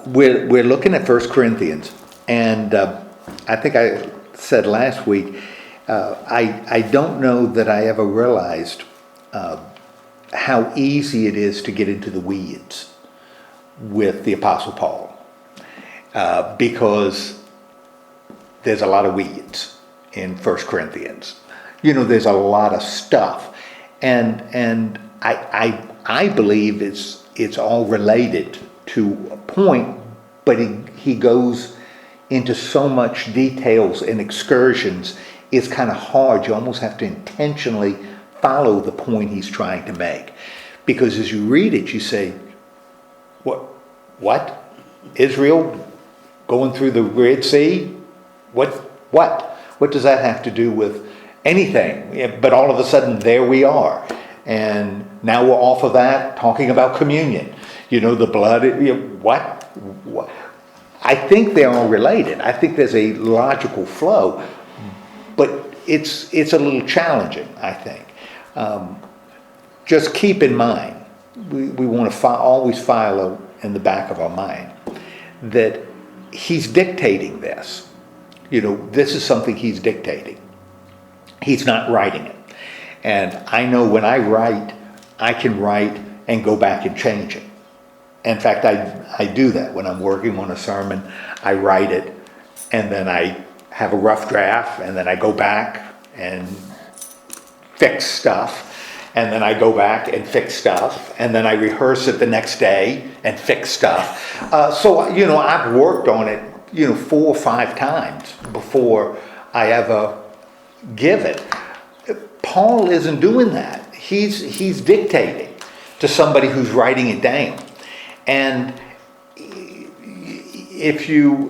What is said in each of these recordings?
We're looking at 1 Corinthians, and I think I said last week, I don't know that I ever realized how easy it is to get into the weeds with the Apostle Paul, because there's a lot of weeds in 1 Corinthians. There's a lot of stuff, and I believe it's all related to a point, but he goes into so much details and excursions. It's kind of hard. You almost have to intentionally follow the point he's trying to make, because as you read it, you say, what? Israel going through the Red Sea? What does that have to do with anything? But all of a sudden, there we are. And now we're off of that, talking about communion. The blood, what? I think they're all related. I think there's a logical flow, but it's a little challenging, I think. Just keep in mind, we want to always file in the back of our mind that he's dictating this. This is something he's dictating. He's not writing it. And I know when I write, I can write and go back and change it. In fact, I do that when I'm working on a sermon. I write it, and then I have a rough draft, and then I go back and fix stuff, and then I go back and fix stuff, and then I rehearse it the next day and fix stuff. So I've worked on it 4 or 5 times before I ever give it. Paul isn't doing that. He's dictating to somebody who's writing it down. And if you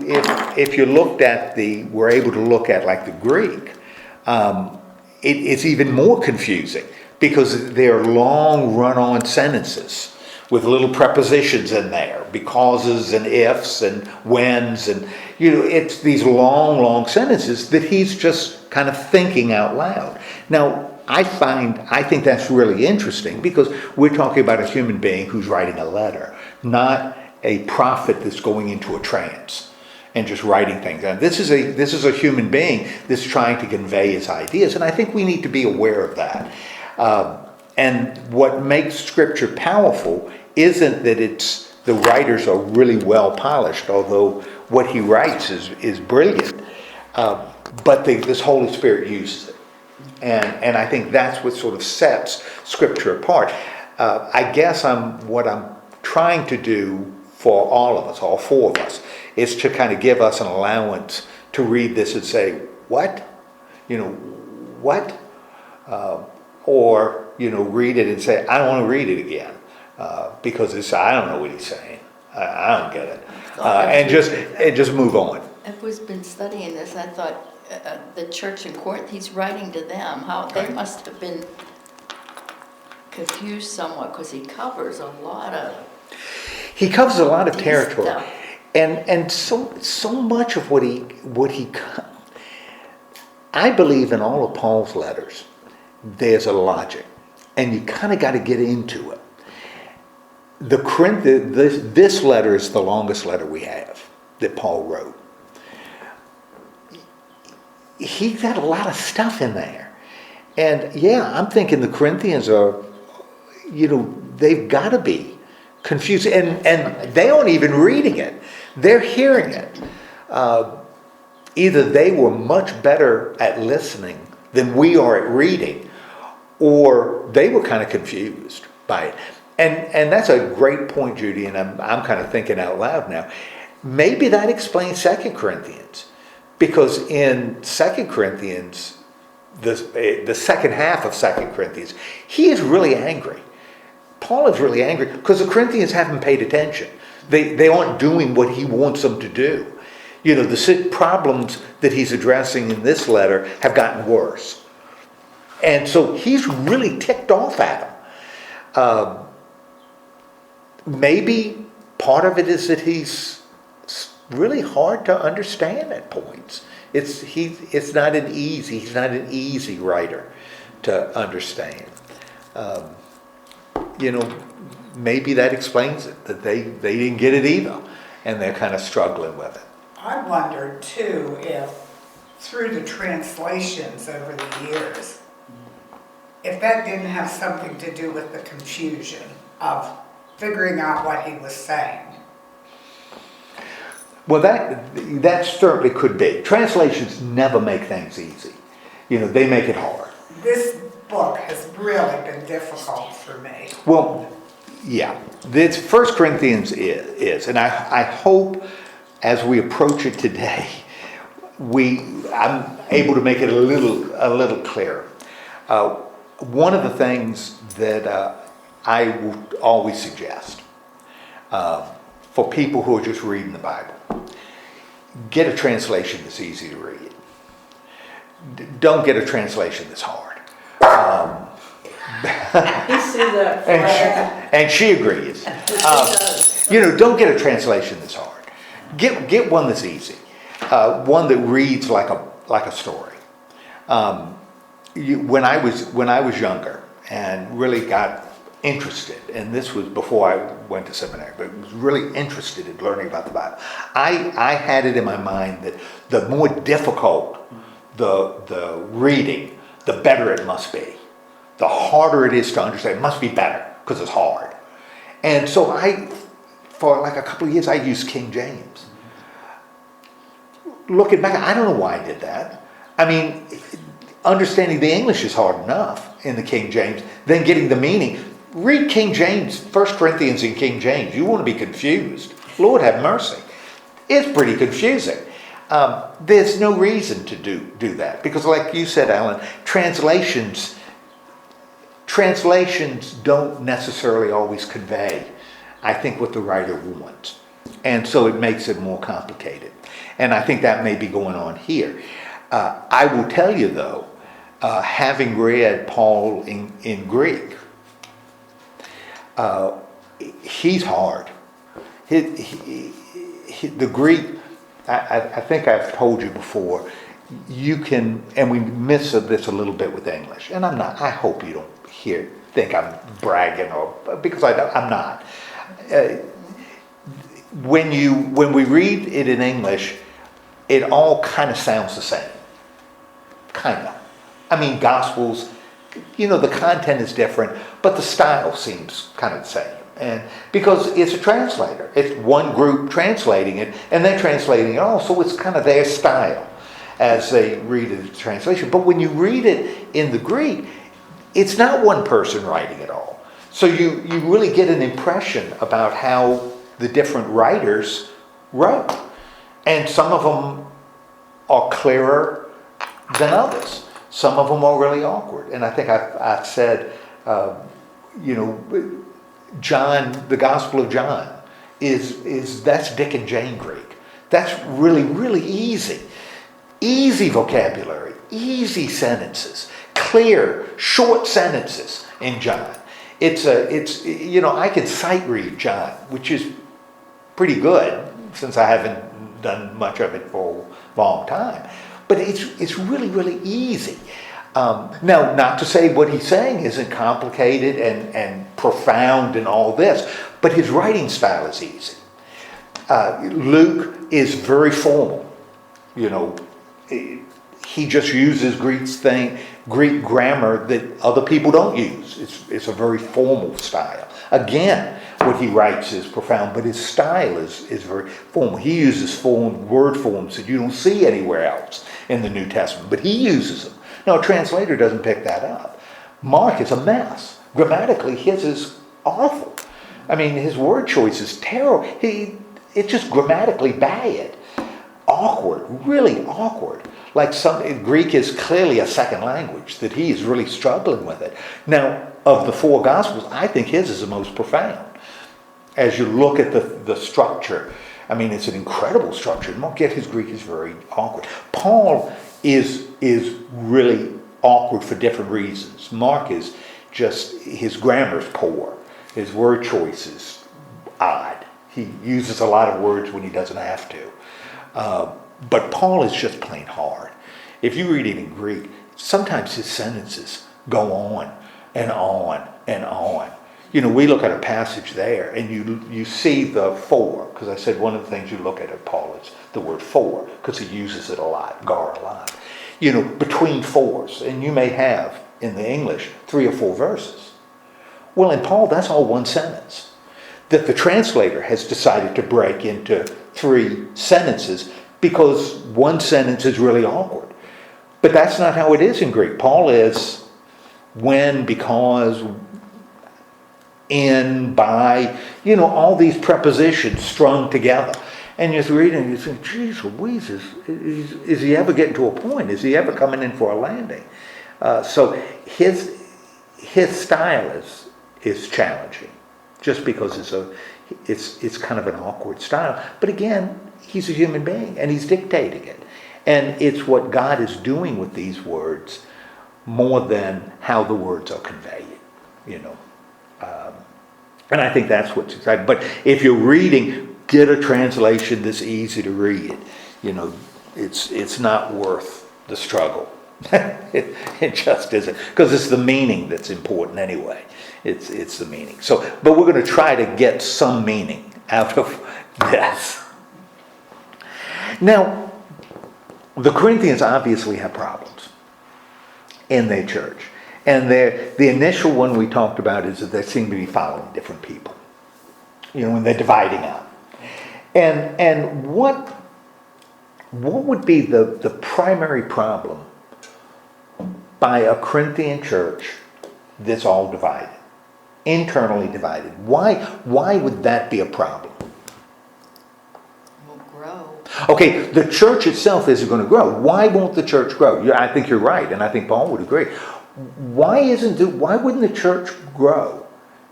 looked at we're able to look at like the Greek, it's even more confusing, because they're long run-on sentences with little prepositions in there, becauses and ifs and whens, and it's these long sentences that he's just kind of thinking out loud. Now, I think that's really interesting, because we're talking about a human being who's writing a letter, not a prophet that's going into a trance and just writing things down. This is a human being that's trying to convey his ideas, and I think we need to be aware of that. And what makes Scripture powerful isn't that the writers are really well polished, although what he writes is brilliant, but this Holy Spirit uses it. And I think that's what sort of sets Scripture apart. I guess what I'm trying to do for all of us, all 4 of us, is to kind of give us an allowance to read this and say, what? What? Or read it and say, I don't want to read it again, because I don't know what he's saying. I don't get it. And just move on. If we've been studying this, I thought the church in Corinth, he's writing to them. How they must have been confused somewhat, because he covers a lot of territory, stuff. and so much of what he I believe in all of Paul's letters, there's a logic, and you kind of got to get into it. This letter is the longest letter we have that Paul wrote. He got a lot of stuff in there. And I'm thinking the Corinthians are, they've got to be confused. And they aren't even reading it. They're hearing it. Either they were much better at listening than we are at reading, or they were kind of confused by it. And that's a great point, Judy, and I'm kind of thinking out loud now. Maybe that explains 2 Corinthians. Because in 2 Corinthians, the second half of 2 Corinthians, he is really angry. Paul is really angry because the Corinthians haven't paid attention. They aren't doing what he wants them to do. The problems that he's addressing in this letter have gotten worse. And so he's really ticked off at them. Maybe part of it is that he's really hard to understand at points. He's not an easy writer to understand. maybe that explains it, that they didn't get it either, and they're kind of struggling with it. I wondered too if through the translations over the years, if that didn't have something to do with the confusion of figuring out what he was saying. Well, that certainly could be. Translations never make things easy. They make it hard. This book has really been difficult for me. Well, yeah. This 1 Corinthians is, and I hope as we approach it today, I'm able to make it a little clearer. One of the things that I would always suggest for people who are just reading the Bible, get a translation that's easy to read. Don't get a translation that's hard. He said that forever. And she agrees. He does. Don't get a translation that's hard. Get one that's easy. One that reads like a story. When I was younger and really got interested, and this was before I went to seminary, but was really interested in learning about the Bible, I had it in my mind that the more difficult the reading, the better it must be. The harder it is to understand, it must be better because it's hard. And so for like a couple of years, I used King James. Looking back, I don't know why I did that. I mean, understanding the English is hard enough in the King James, then getting the meaning. Read King James, 1 Corinthians in King James. You want to be confused. Lord have mercy. It's pretty confusing. There's no reason to do that. Because like you said, Alan, translations don't necessarily always convey, I think, what the writer wants. And so it makes it more complicated. And I think that may be going on here. I will tell you, though, having read Paul in Greek, he's hard. The Greek, I think I've told you before, you can, and we miss this a little bit with English, and I'm not, I hope you don't think I'm bragging, because I'm not. When we read it in English, it all kind of sounds the same. Kind of. I mean, Gospels, the content is different, but the style seems kind of the same. And because it's a translator, it's one group translating it, and they're translating it all, so it's kind of their style as they read it in translation. But when you read it in the Greek, it's not one person writing it all. So you really get an impression about how the different writers wrote. And some of them are clearer than others. Some of them are really awkward. And I think I've said, John, the Gospel of John, that's Dick and Jane Greek. That's really, really easy. Easy vocabulary, easy sentences, clear, short sentences in John. I can sight read John, which is pretty good since I haven't done much of it for a long time. But it's really, really easy. Now, not to say what he's saying isn't complicated and profound and all this, but his writing style is easy. Luke is very formal. He just uses Greek grammar that other people don't use. It's a very formal style. Again, what he writes is profound, but his style is very formal. He uses word forms that you don't see anywhere else in the New Testament, but he uses them. Now, a translator doesn't pick that up. Mark is a mess. Grammatically, his is awful. I mean, his word choice is terrible. It's just grammatically bad. Awkward, really awkward. Like Greek is clearly a second language, that he is really struggling with it. Now, of the four Gospels, I think his is the most profound. As you look at the structure, I mean, it's an incredible structure. Yet his Greek is very awkward. Paul is really awkward for different reasons. Mark is just, his grammar's poor. His word choice is odd. He uses a lot of words when he doesn't have to. But Paul is just plain hard. If you read it in Greek, sometimes his sentences go on and on and on. You know, we look at a passage there and you see the for, because I said one of the things you look at Paul is the word for, because he uses it a lot, gar a lot. You know, between fours, and you may have in the English 3 or 4 verses. Well, in Paul, that's all one sentence that the translator has decided to break into 3 sentences because one sentence is really awkward. But that's not how it is in Greek. Paul is when, because, in, by, you know, all these prepositions strung together. And you're reading and you think, geez Louise, is he ever getting to a point? Is he ever coming in for a landing? So his style is challenging, just because it's kind of an awkward style. But again, he's a human being and he's dictating it. And it's what God is doing with these words more than how the words are conveyed, you know. And I think that's what's exciting. But if you're reading, get a translation that's easy to read. You know, it's not worth the struggle. It just isn't, because it's the meaning that's important anyway. It's the meaning. So, but we're going to try to get some meaning out of this. Now, the Corinthians obviously have problems in their church. And the initial one we talked about is that they seem to be following different people. You know, when they're dividing up. And what would be the primary problem by a Corinthian church that's all divided, internally divided? Why would that be a problem? Will grow. Okay, the church itself isn't going to grow. Why won't the church grow? I think you're right, and I think Paul would agree. Why wouldn't the church grow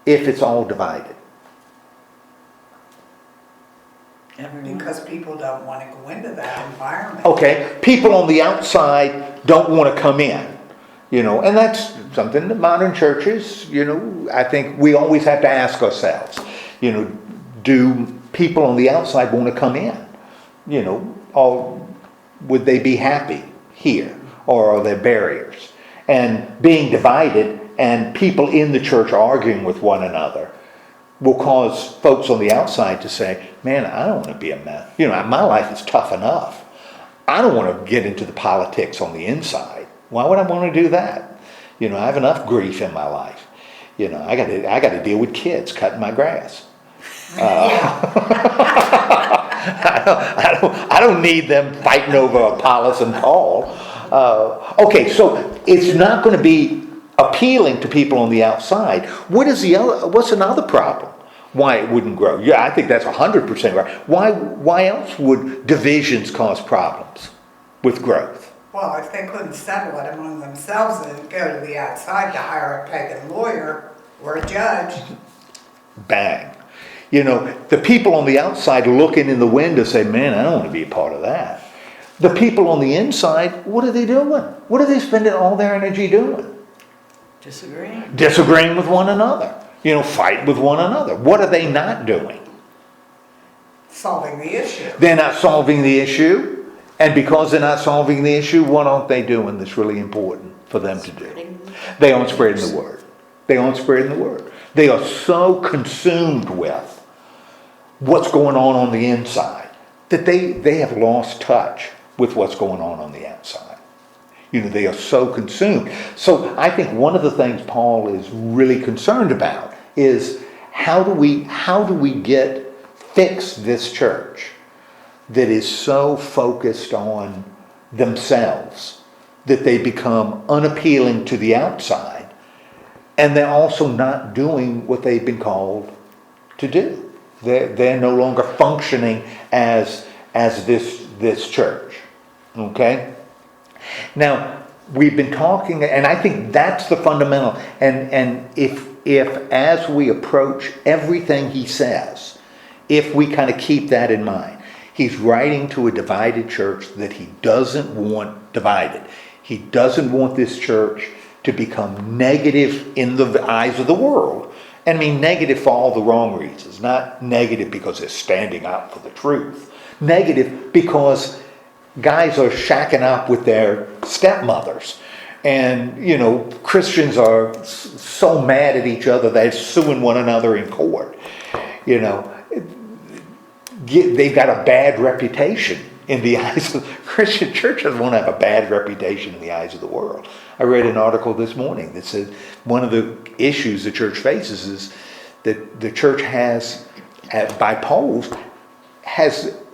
if it's all divided? Because people don't want to go into that environment. Okay, people on the outside don't want to come in, you know, and that's something that modern churches, you know, I think we always have to ask ourselves, you know, do people on the outside want to come in? You know, or would they be happy here? Or are there barriers? And being divided and people in the church arguing with one another will cause folks on the outside to say, man, I don't want to be a mess. You know, my life is tough enough. I don't want to get into the politics on the inside. Why would I want to do that? You know, I have enough grief in my life. You know, I got to deal with kids cutting my grass. I don't need them fighting over Apollos and Paul. Okay, so it's not going to be appealing to people on the outside. What's another problem? Why it wouldn't grow? Yeah, I think that's 100% right. Why else would divisions cause problems with growth? Well, if they couldn't settle it among themselves and go to the outside to hire a pagan lawyer or a judge. Bang. You know, the people on the outside looking in the window say, man, I don't want to be a part of that. The people on the inside, what are they doing? What are they spending all their energy doing? Disagreeing with one another. You know, fight with one another. What are they not doing? Solving the issue. They're not solving the issue. And because they're not solving the issue, what aren't they doing that's really important for them to do? They aren't spreading the word. They aren't spreading the word. They are so consumed with what's going on the inside that they have lost touch with what's going on the outside. You know, they are so consumed. So I think one of the things Paul is really concerned about is how do we fix this church that is so focused on themselves that they become unappealing to the outside, and they're also not doing what they've been called to do. They're no longer functioning as this church. Okay? Now, we've been talking, and I think that's the fundamental, and if as we approach everything he says, if we kind of keep that in mind, he's writing to a divided church that he doesn't want divided. He doesn't want this church to become negative in the eyes of the world. And I mean negative for all the wrong reasons, not negative because they're standing up for the truth. Negative because guys are shacking up with their stepmothers And, Christians are so mad at each other, they're suing one another in court. They've got a bad reputation in the eyes of the Christian church. Doesn't want to have a bad reputation in the eyes of the world. I read an article this morning that said one of the issues the church faces is that the church has, by polls,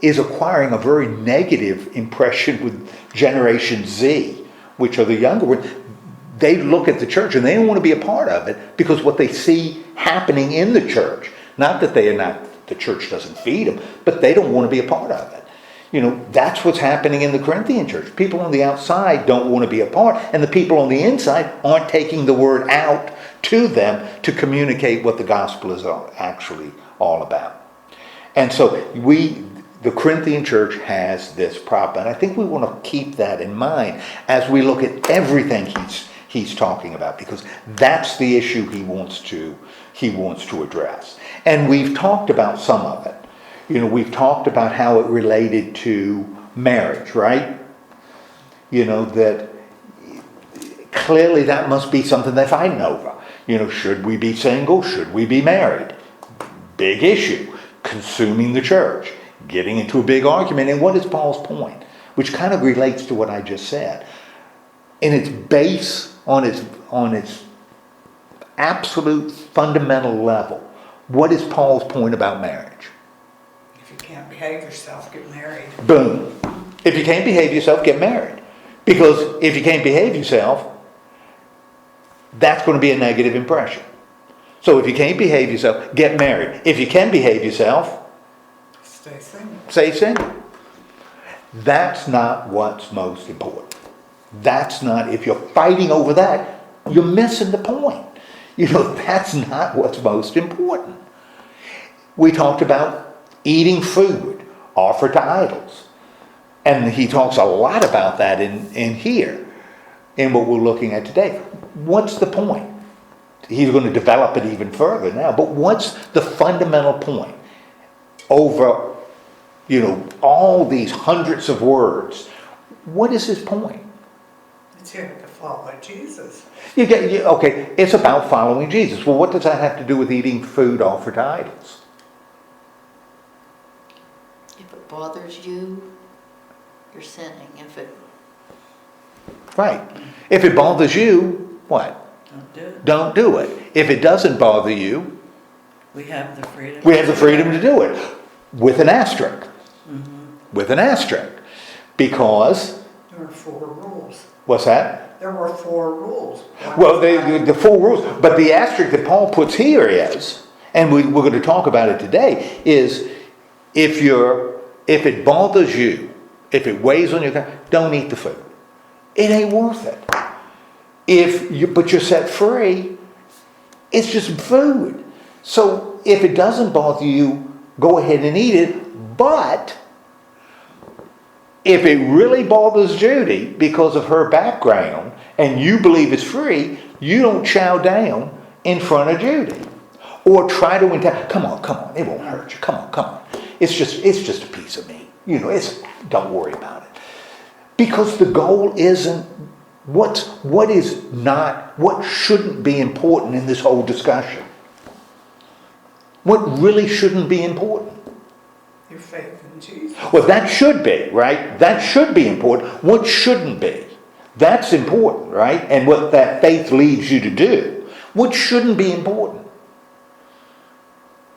is acquiring a very negative impression with Generation Z, which are the younger ones. They look at the church and they don't want to be a part of it because what they see happening in the church, not that the church doesn't feed them, but they don't want to be a part of it. That's what's happening in the Corinthian church. People on the outside don't want to be a part, and the people on the inside aren't taking the word out to them to communicate what the gospel is actually all about. And so the Corinthian church has this problem, and I think we want to keep that in mind as we look at everything he's talking about, because that's the issue he wants to address. And we've talked about some of it. We've talked about how it related to marriage, right? That clearly that must be something they're fighting over. Should we be single? Should we be married? Big issue. Consuming the church. Getting into a big argument. And what is Paul's point? Which kind of relates to what I just said. And it's based on its absolute fundamental level. What is Paul's point about marriage? If you can't behave yourself, get married. Boom. If you can't behave yourself, get married. Because if you can't behave yourself, that's going to be a negative impression. So if you can't behave yourself, get married. If you can behave yourself, Stay single. stay single. That's not what's most important. That's not, if you're fighting over that, you're missing the point. That's not what's most important. We talked about eating food offered to idols. And he talks a lot about that in here, in what we're looking at today. What's the point? He's going to develop it even further now. But what's the fundamental point? Over, all these hundreds of words. What is his point? It's here to follow Jesus. Okay, it's about following Jesus. Well, what does that have to do with eating food offered to idols? If it bothers you, you're sinning. Right. If it bothers you, what? Don't do it. Don't do it. If it doesn't bother you, We have the freedom. we have the freedom to do it. With an asterisk. With an asterisk. Because, There were 4 rules. what's that? There were 4 rules. Well, the 4 rules, but the asterisk that Paul puts here is, and we're going to talk about it today, is if it bothers you, if it weighs on your, don't eat the food. It ain't worth it. But you're set free, it's just food. So if it doesn't bother you, go ahead and eat it. But if it really bothers Judy because of her background and you believe it's free, you don't chow down in front of Judy. Or try to entice, come on, it won't hurt you. Come on. It's just a piece of meat. Don't worry about it. Because the goal isn't what shouldn't be important in this whole discussion. What really shouldn't be important? Your faith in Jesus. Well, that should be, right? That should be important. What shouldn't be? That's important, right? And what that faith leads you to do. What shouldn't be important?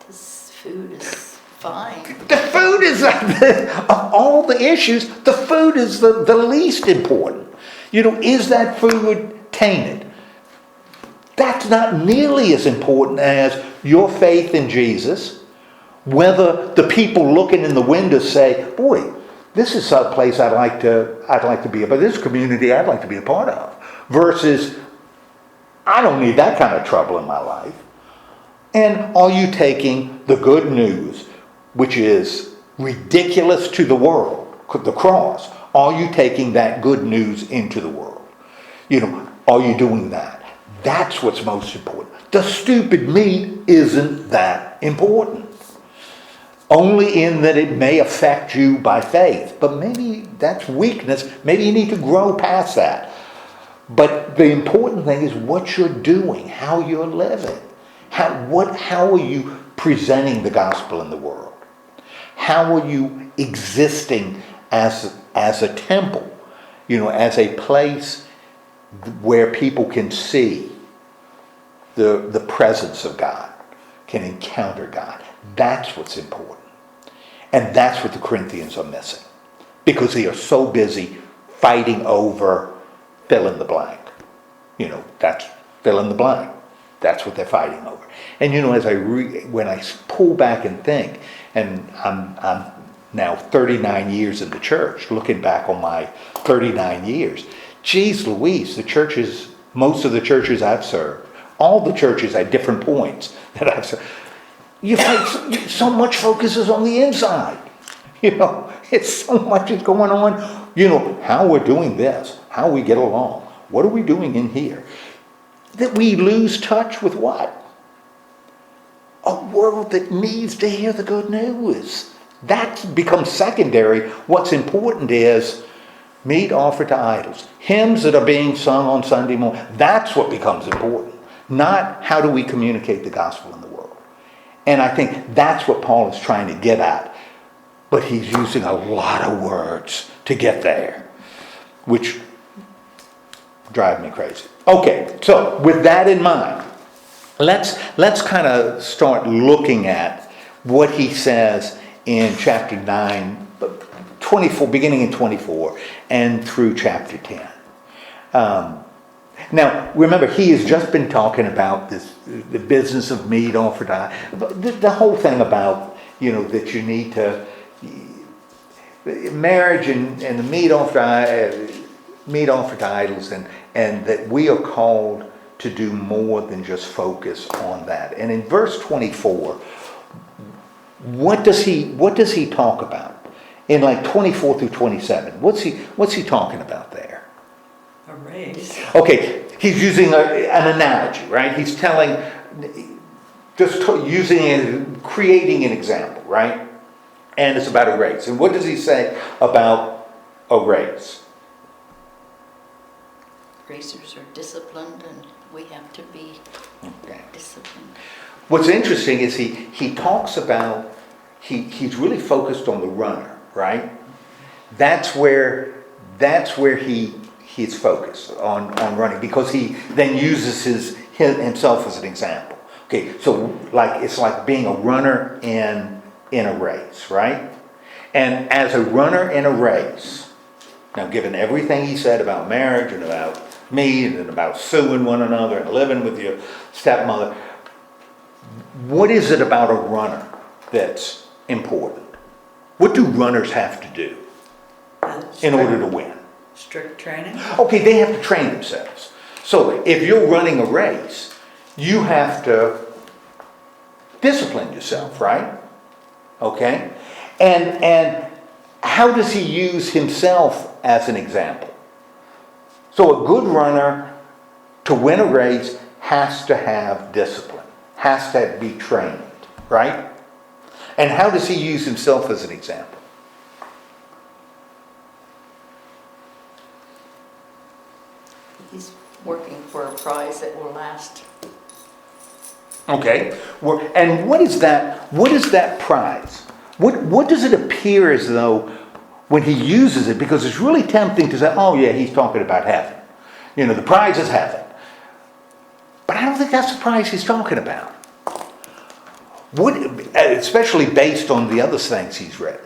This food is fine. The food is, of all the issues, the food is the least important. Is that food tainted? That's not nearly as important as your faith in Jesus. Whether the people looking in the window say, boy, this is a place I'd like to be a part of. This community I'd like to be a part of. Versus, I don't need that kind of trouble in my life. And are you taking the good news, which is ridiculous to the world, the cross, are you taking that good news into the world? Are you doing that? That's what's most important. The stupid meat isn't that important. Only in that it may affect you by faith. But maybe that's weakness. Maybe you need to grow past that. But the important thing is what you're doing, how you're living. How are you presenting the gospel in the world? How are you existing as a temple, as a place where people can see the presence of God, can encounter God? That's what's important. And that's what the Corinthians are missing, because they are so busy fighting over fill in the blank. That's fill in the blank. That's what they're fighting over. And as when I pull back and think, and I'm now 39 years in the church, looking back on my 39 years, geez Louise, most of the churches I've served, all the churches at different points that I've served, so much focuses on the inside. It's so much is going on. How we're doing this, how we get along, what are we doing in here? That we lose touch with what? A world that needs to hear the good news. That becomes secondary. What's important is meat offered to idols, hymns that are being sung on Sunday morning. That's what becomes important. Not how do we communicate the gospel in the world. And I think that's what Paul is trying to get at. But he's using a lot of words to get there, which drive me crazy. Okay, so with that in mind, let's kind of start looking at what he says in chapter 9, 24, beginning in 24, and through chapter 10. Now, remember, he has just been talking about the business of meat offered to the whole thing about, that you need to, marriage and the meat offered to idols, and that we are called to do more than just focus on that. And in verse 24, what does he talk about? In like 24 through 27, what's he talking about there? A race. Okay, he's using an analogy, right? He's telling, creating an example, right? And it's about a race. And what does he say about a race? Racers are disciplined, and we have to be disciplined. What's interesting is he talks about, he's really focused on the runner, right? That's where he's focused on running, because he then uses himself as an example. Okay, so it's like being a runner in a race, right? And as a runner in a race, now given everything he said about marriage and about meat and about suing one another and living with your stepmother, what is it about a runner that's important? What do runners have to do in order to win? Strict training? Okay, they have to train themselves. So if you're running a race, you have to discipline yourself, right? Okay? And how does he use himself as an example? So a good runner, to win a race, has to have discipline, has to be trained, right? And how does he use himself as an example? He's working for a prize that will last. Okay, and what is that prize? What does it appear as though when he uses it, because it's really tempting to say, oh yeah, he's talking about heaven. The prize is heaven. But I don't think that's the prize he's talking about. Especially based on the other things he's written.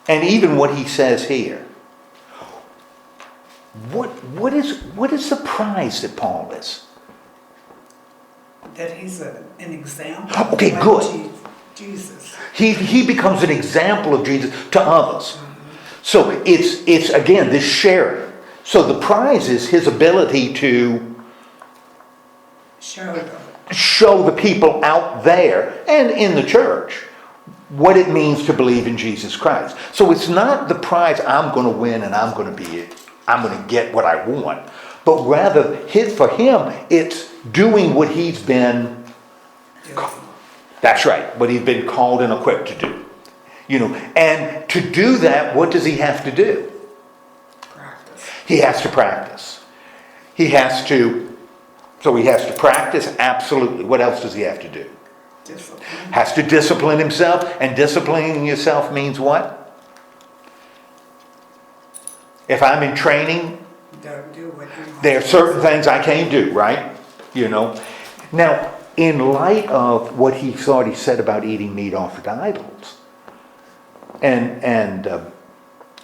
And even what he says here. What is the prize that Paul is? That he's an example. Okay, like good. Jesus. He becomes an example of Jesus to others. So it's again this sharing. So the prize is his ability to show the people out there and in the church what it means to believe in Jesus Christ. So it's not the prize I'm going to win and I'm going to get what I want, but rather for him it's doing what he's been. That's right, what he's been called and equipped to do. And to do that, what does he have to do? Practice. He has to practice. He has to, so he has to practice, absolutely. What else does he have to do? Discipline. Has to discipline himself, and disciplining yourself means what? If I'm in training, Don't do what you want. there are certain things I can't do, right? You know. Now, in light of what he's already said about eating meat offered to idols, and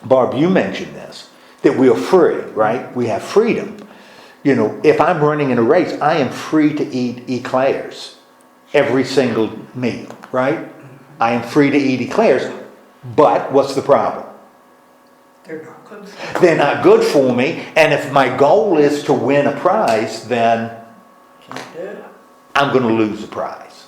Barb, you mentioned this, that we are free, right? We have freedom. You know, if I'm running in a race, I am free to eat eclairs every single meal, right? I am free to eat eclairs, but what's the problem? They're not good for They're not good for me, and if my goal is to win a prize, then Can't do it. I'm going to lose the prize.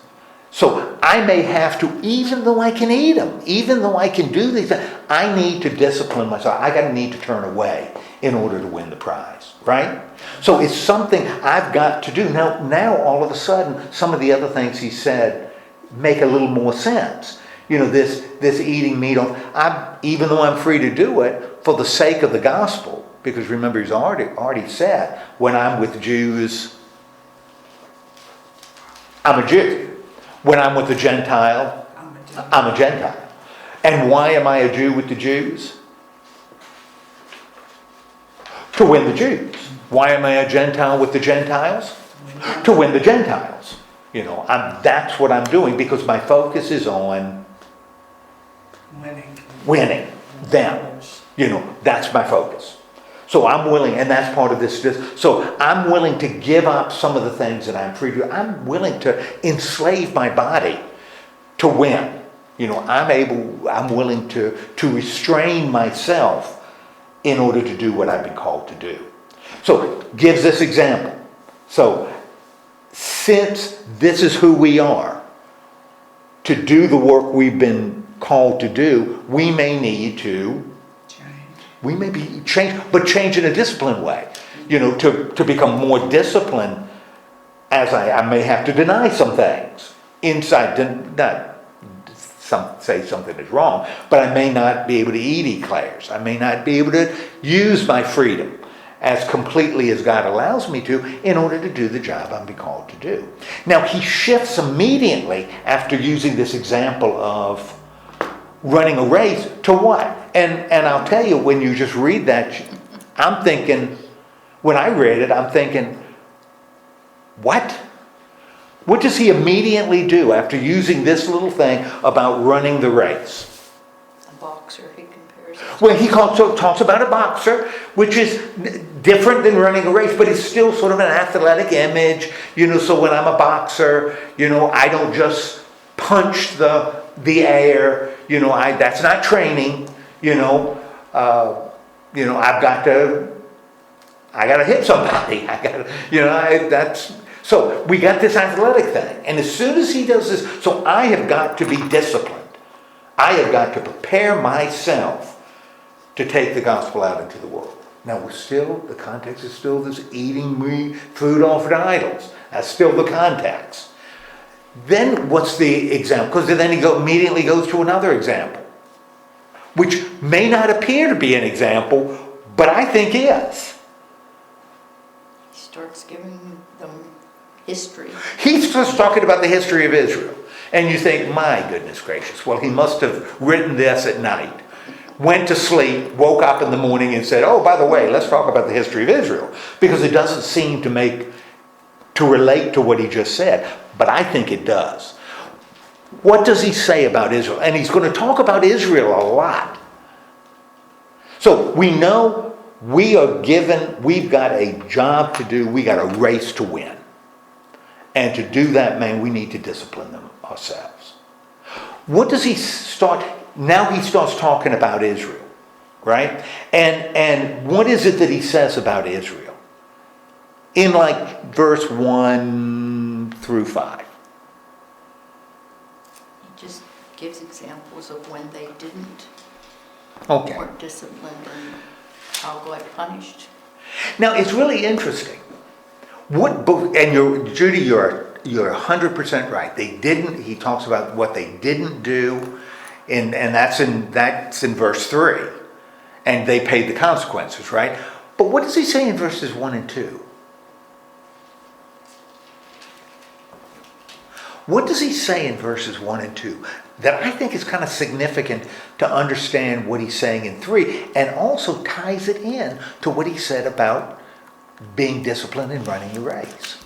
So I may have to, even though I can eat them, even though I can do these things, I need to discipline myself. I got to need to turn away in order to win the prize, right? So it's something I've got to do. Now all of a sudden, some of the other things he said make a little more sense. You know, this eating meat off, even though I'm free to do it for the sake of the gospel, because remember he's already said, when I'm with Jews, I'm a Jew. When I'm with the Gentile, I'm a Gentile. And why am I a Jew with the Jews? To win the Jews. Why am I a Gentile with the Gentiles? To win the Gentiles. You know, that's what I'm doing because my focus is on winning them. You know, that's my focus. So I'm willing, and that's part of this. So I'm willing to give up some of the things that I'm free to do. I'm willing to enslave my body to win. You know, I'm willing to restrain myself in order to do what I've been called to do. So gives this example. So since this is who we are, to do the work we've been called to do, we may need to We may be changed, but change in a disciplined way. You know, to become more disciplined, as I may have to deny some things inside. Say something is wrong, but I may not be able to eat eclairs. I may not be able to use my freedom as completely as God allows me to in order to do the job I'm being called to do. Now he shifts immediately after using this example of running a race to what? And I'll tell you, when you just read that, I'm thinking, when I read it, I'm thinking, what? What does he immediately do after using this little thing about running the race? A boxer, he compares it. Well, he also talks about a boxer, which is different than running a race, but it's still sort of an athletic image. You know, so when I'm a boxer, you know, I don't just punch the air. You know, that's not training. You know, I got to hit somebody. So we got this athletic thing. And as soon as he does this, so I have got to be disciplined. I have got to prepare myself to take the gospel out into the world. Now the context is still this eating meat, food offered to idols. That's still the context. Then what's the example? Because then he immediately goes to another example, which may not appear to be an example, but I think is. He starts giving them history. He's just talking about the history of Israel. And you think, my goodness gracious, well, he must have written this at night, went to sleep, woke up in the morning and said, oh, by the way, let's talk about the history of Israel. Because it doesn't seem to relate to what he just said. But I think it does. What does he say about Israel? And he's going to talk about Israel a lot. So we know we've got a job to do, we got a race to win. And to do that, man, we need to discipline them ourselves. What does he start? Now he starts talking about Israel, right? And what is it that he says about Israel? In like verse 1 through 5. He just gives examples of when they weren't disciplined and how God punished. Now it's really interesting. Judy, you're 100% right. He talks about what they didn't do, and that's in verse 3. And they paid the consequences, right? But what does he say in verses 1 and 2? What does he say in verses 1 and 2 that I think is kind of significant to understand what he's saying in 3, and also ties it in to what he said about being disciplined and running the race?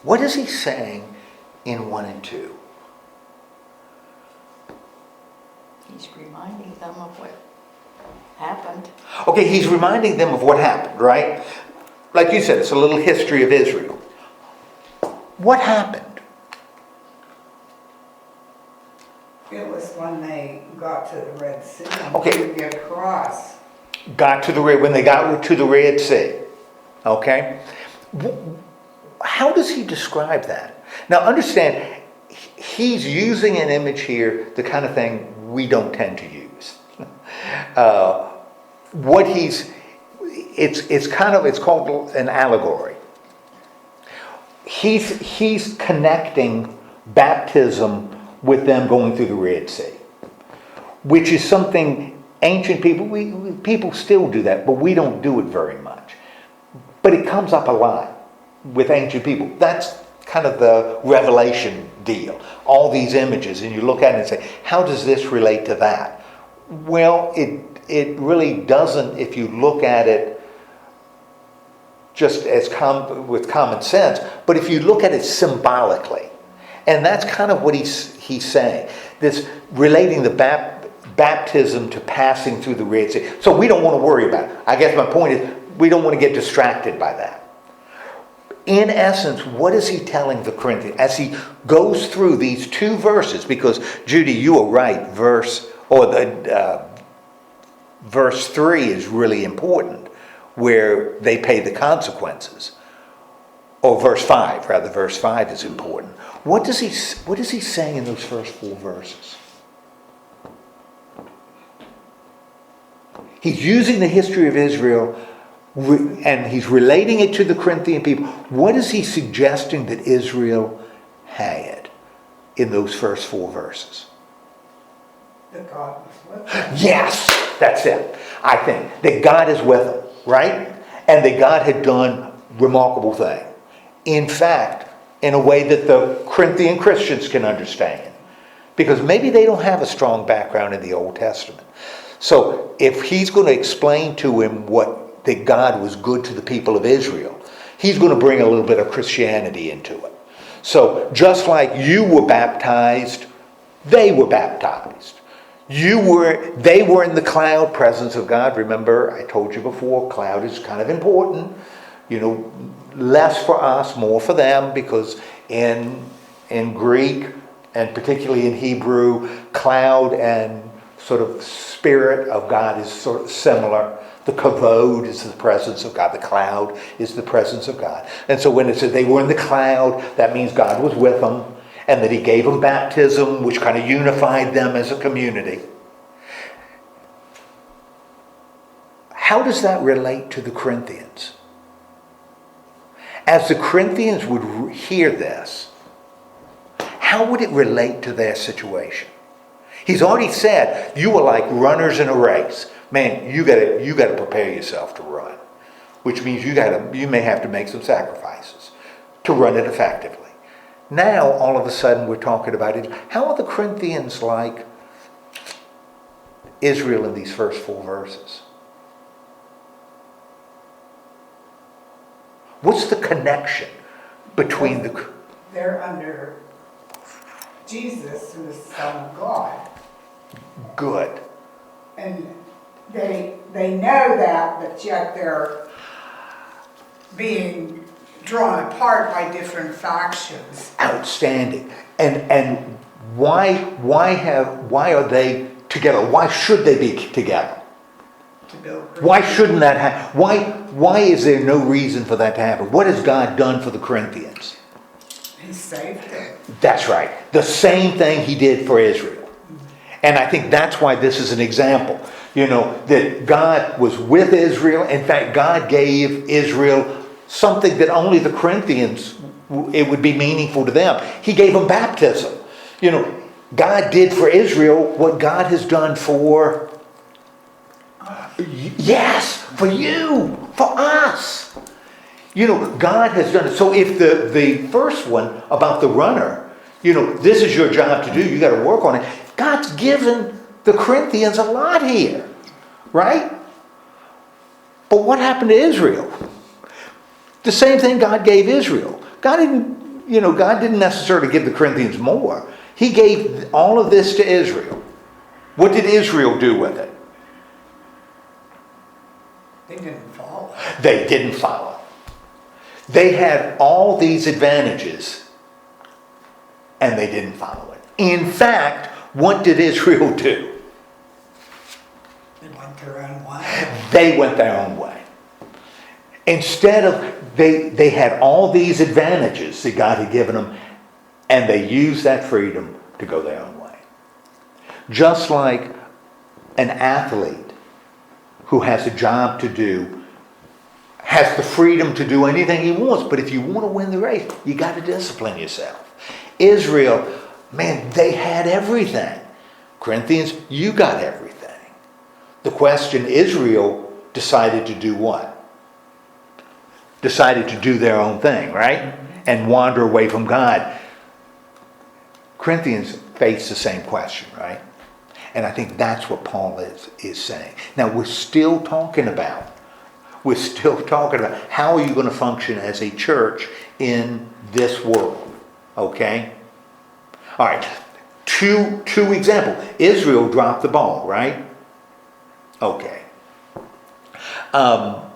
What is he saying in 1 and 2? He's reminding them of what happened. Okay, he's reminding them of what happened, right? Like you said, it's a little history of Israel. What happened? It was when they got to the Red Sea. Okay. To get across. When they got to the Red Sea. Okay? How does he describe that? Now understand, he's using an image here, the kind of thing we don't tend to use. It's called an allegory. He's connecting baptism with them going through the Red Sea, which is something ancient people still do that, but we don't do it very much. But it comes up a lot with ancient people. That's kind of the Revelation deal. All these images, and you look at it and say, how does this relate to that? Well, it really doesn't if you look at it just as with common sense, but if you look at it symbolically, and that's kind of what he's saying. This relating the baptism to passing through the Red Sea. So we don't want to worry about it. I guess my point is we don't want to get distracted by that. In essence, what is he telling the Corinthians as he goes through these 2 verses? Because Judy, you are right. Verse 3 is really important, where they pay the consequences. Or verse 5, rather. Verse 5 is important. What is he saying in those first 4 verses? He's using the history of Israel, and he's relating it to the Corinthian people. What is he suggesting that Israel had in those first 4 verses? That God was with them. Yes, that's it. I think that God is with them, right? And that God had done remarkable things. In fact, in a way that the Corinthian Christians can understand. Because maybe they don't have a strong background in the Old Testament. So if he's going to explain to him that God was good to the people of Israel, he's going to bring a little bit of Christianity into it. So just like you were baptized, they were baptized. They were in the cloud presence of God. Remember, I told you before, cloud is kind of important. Less for us, more for them, because in Greek, and particularly in Hebrew, cloud and sort of spirit of God is sort of similar. The kavod is the presence of God. The cloud is the presence of God. And so when it says they were in the cloud, that means God was with them, and that he gave them baptism, which kind of unified them as a community. How does that relate to the Corinthians? As the Corinthians would hear this, how would it relate to their situation? He's already said, you are like runners in a race. Man, you got to prepare yourself to run, which means you may have to make some sacrifices to run it effectively. Now, all of a sudden, we're talking about it. How are the Corinthians like Israel in these first 4 verses? What's the connection between the... They're under Jesus, who is the Son of God. Good. And they know that, but yet they're being drawn apart by different factions. Outstanding. And why are they together? Why should they be together? To build. Why shouldn't that happen? Why is there no reason for that to happen? What has God done for the Corinthians? He saved them. That's right. The same thing he did for Israel. And I think that's why this is an example. That God was with Israel. In fact, God gave Israel something that only the Corinthians, it would be meaningful to them. He gave them baptism. God did for Israel what God has done for Yes, for you, for us. You know, God has done it. So if the first one about the runner, you know, this is your job to do, you got to work on it. God's given the Corinthians a lot here, right? But what happened to Israel? The same thing God gave Israel. God didn't necessarily give the Corinthians more. He gave all of this to Israel. What did Israel do with it? They didn't follow. They didn't follow. They had all these advantages, and they didn't follow it. In fact, what did Israel do? They went their own way. They went their own way. Instead of, they had all these advantages that God had given them, and they used that freedom to go their own way. Just like an athlete who has a job to do has the freedom to do anything he wants, but if you want to win the race, you got to discipline yourself. Israel, man, they had everything. Corinthians, you got everything. The question, Israel decided to do what? Decided to do their own thing, right? And wander away from God. Corinthians face the same question, right? And I think that's what Paul is saying. Now, we're still talking about how are you going to function as a church in this world, okay? All right, two examples. Israel dropped the ball, right? Okay. How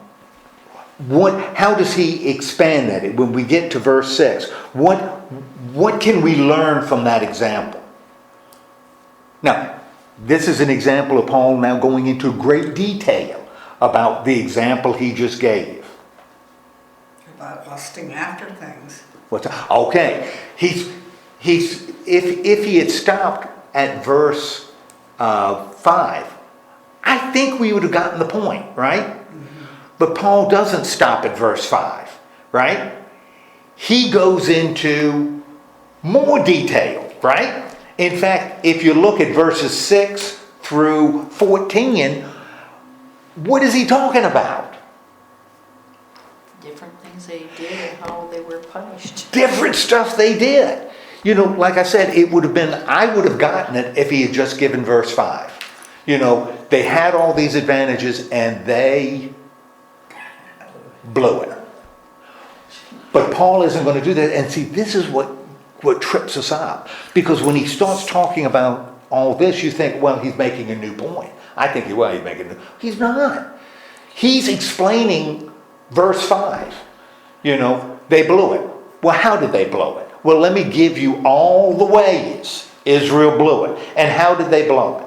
does he expand that? When we get to verse 6, what can we learn from that example? Now, this is an example of Paul now going into great detail about the example he just gave. About lusting after things. Okay. If he had stopped at verse 5, I think we would have gotten the point, right? Mm-hmm. But Paul doesn't stop at verse 5, right? He goes into more detail, right? In fact, if you look at verses 6 through 14, what is he talking about? Different things they did and how they were punished. Different stuff they did. You know, like I said, I would have gotten it if he had just given verse 5. You know, they had all these advantages and they blew it. But Paul isn't going to do that. And see, this is what trips us up. Because when he starts talking about all this, you think, well, he's making a new point. I think, well, he's making a new... He's not. He's explaining verse 5. You know, they blew it. Well, how did they blow it? Well, let me give you all the ways Israel blew it. And how did they blow it?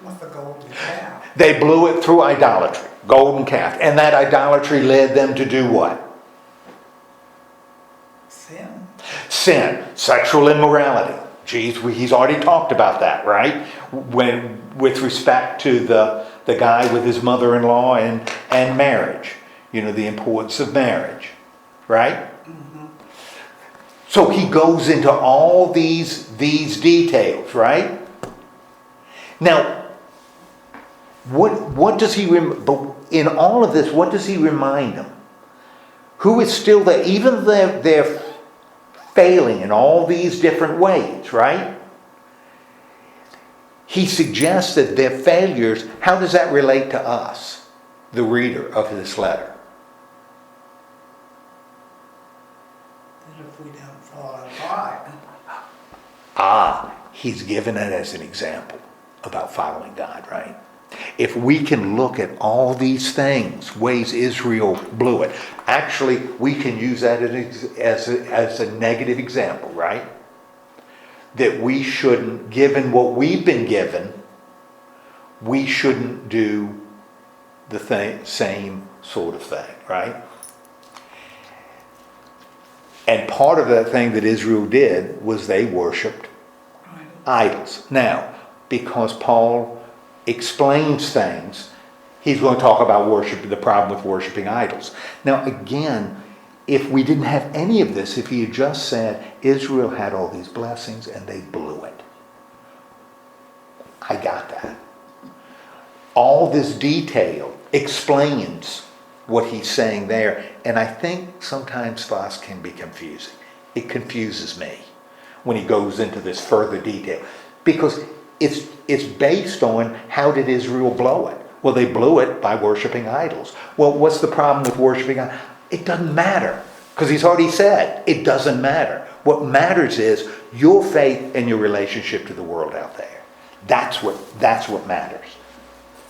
With the golden calf. They blew it through idolatry, golden calf. And that idolatry led them to do what? Sin, sexual immorality. He's already talked about that, right? With respect to the guy with his mother-in-law and marriage. You know, the importance of marriage, right? Mm-hmm. So he goes into all these details, right? Now, what does he in all of this, what does he remind them? Who is still there, even they're failing in all these different ways, right? He suggests that their failures, how does that relate to us, the reader of this letter? That if we don't follow God. He's given it as an example about following God, right? If we can look at all these things, ways Israel blew it, actually we can use that as a negative example, right? That we shouldn't, given what we've been given, we shouldn't do the same sort of thing, right? And part of that thing that Israel did was they worshipped idols. Now, because Paul explains things, he's going to talk about worship, the problem with worshiping idols. Now, again, if we didn't have any of this, if he had just said Israel had all these blessings and they blew it, I got that. all this detail explains what he's saying there. And I think sometimes Voss can be confusing. It confuses me when he goes into this further detail. Because it's based on how did Israel blow it? Well, they blew it by worshiping idols. Well, what's the problem with worshiping idols? It doesn't matter. Because he's already said, it doesn't matter. What matters is your faith and your relationship to the world out there. That's what matters.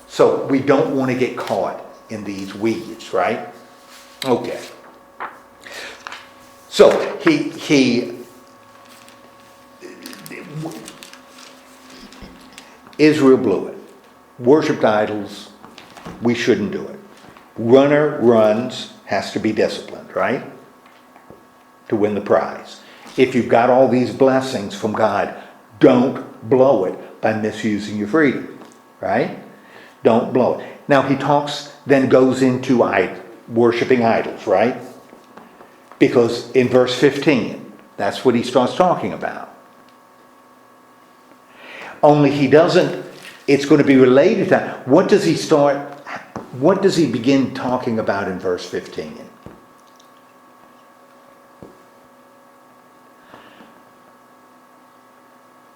So we don't want to get caught in these weeds, right? Okay. So Israel blew it. Worshipped idols, we shouldn't do it. Runner runs, has to be disciplined, right? To win the prize. If you've got all these blessings from God, don't blow it by misusing your freedom, right? Don't blow it. Now he then goes into worshiping idols, right? Because in verse 15, that's what he starts talking about. Only he doesn't, it's going to be related to, what does he begin talking about in verse 15?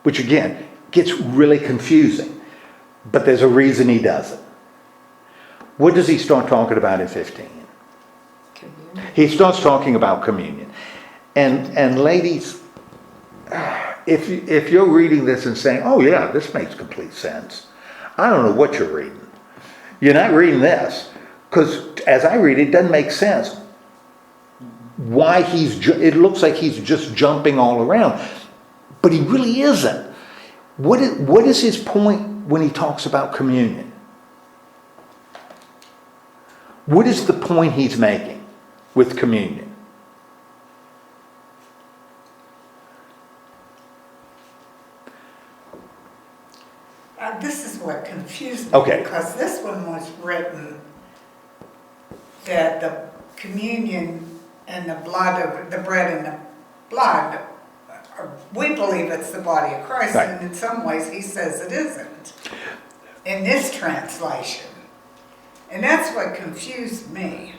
Which again, gets really confusing. But there's a reason he does it. What does he start talking about in 15? Communion. He starts talking about communion. And ladies, if you're reading this and saying, oh yeah, this makes complete sense, I don't know what you're reading. You're not reading this. Because as I read it, it doesn't make sense. Why it looks like he's just jumping all around. But he really isn't. What is his point when he talks about communion? What is the point he's making with communion? This is what confused me. Okay. Because this one was written that the communion and the bread and the blood, we believe it's the body of Christ, Right. and in some ways he says it isn't in this translation. And that's what confused me.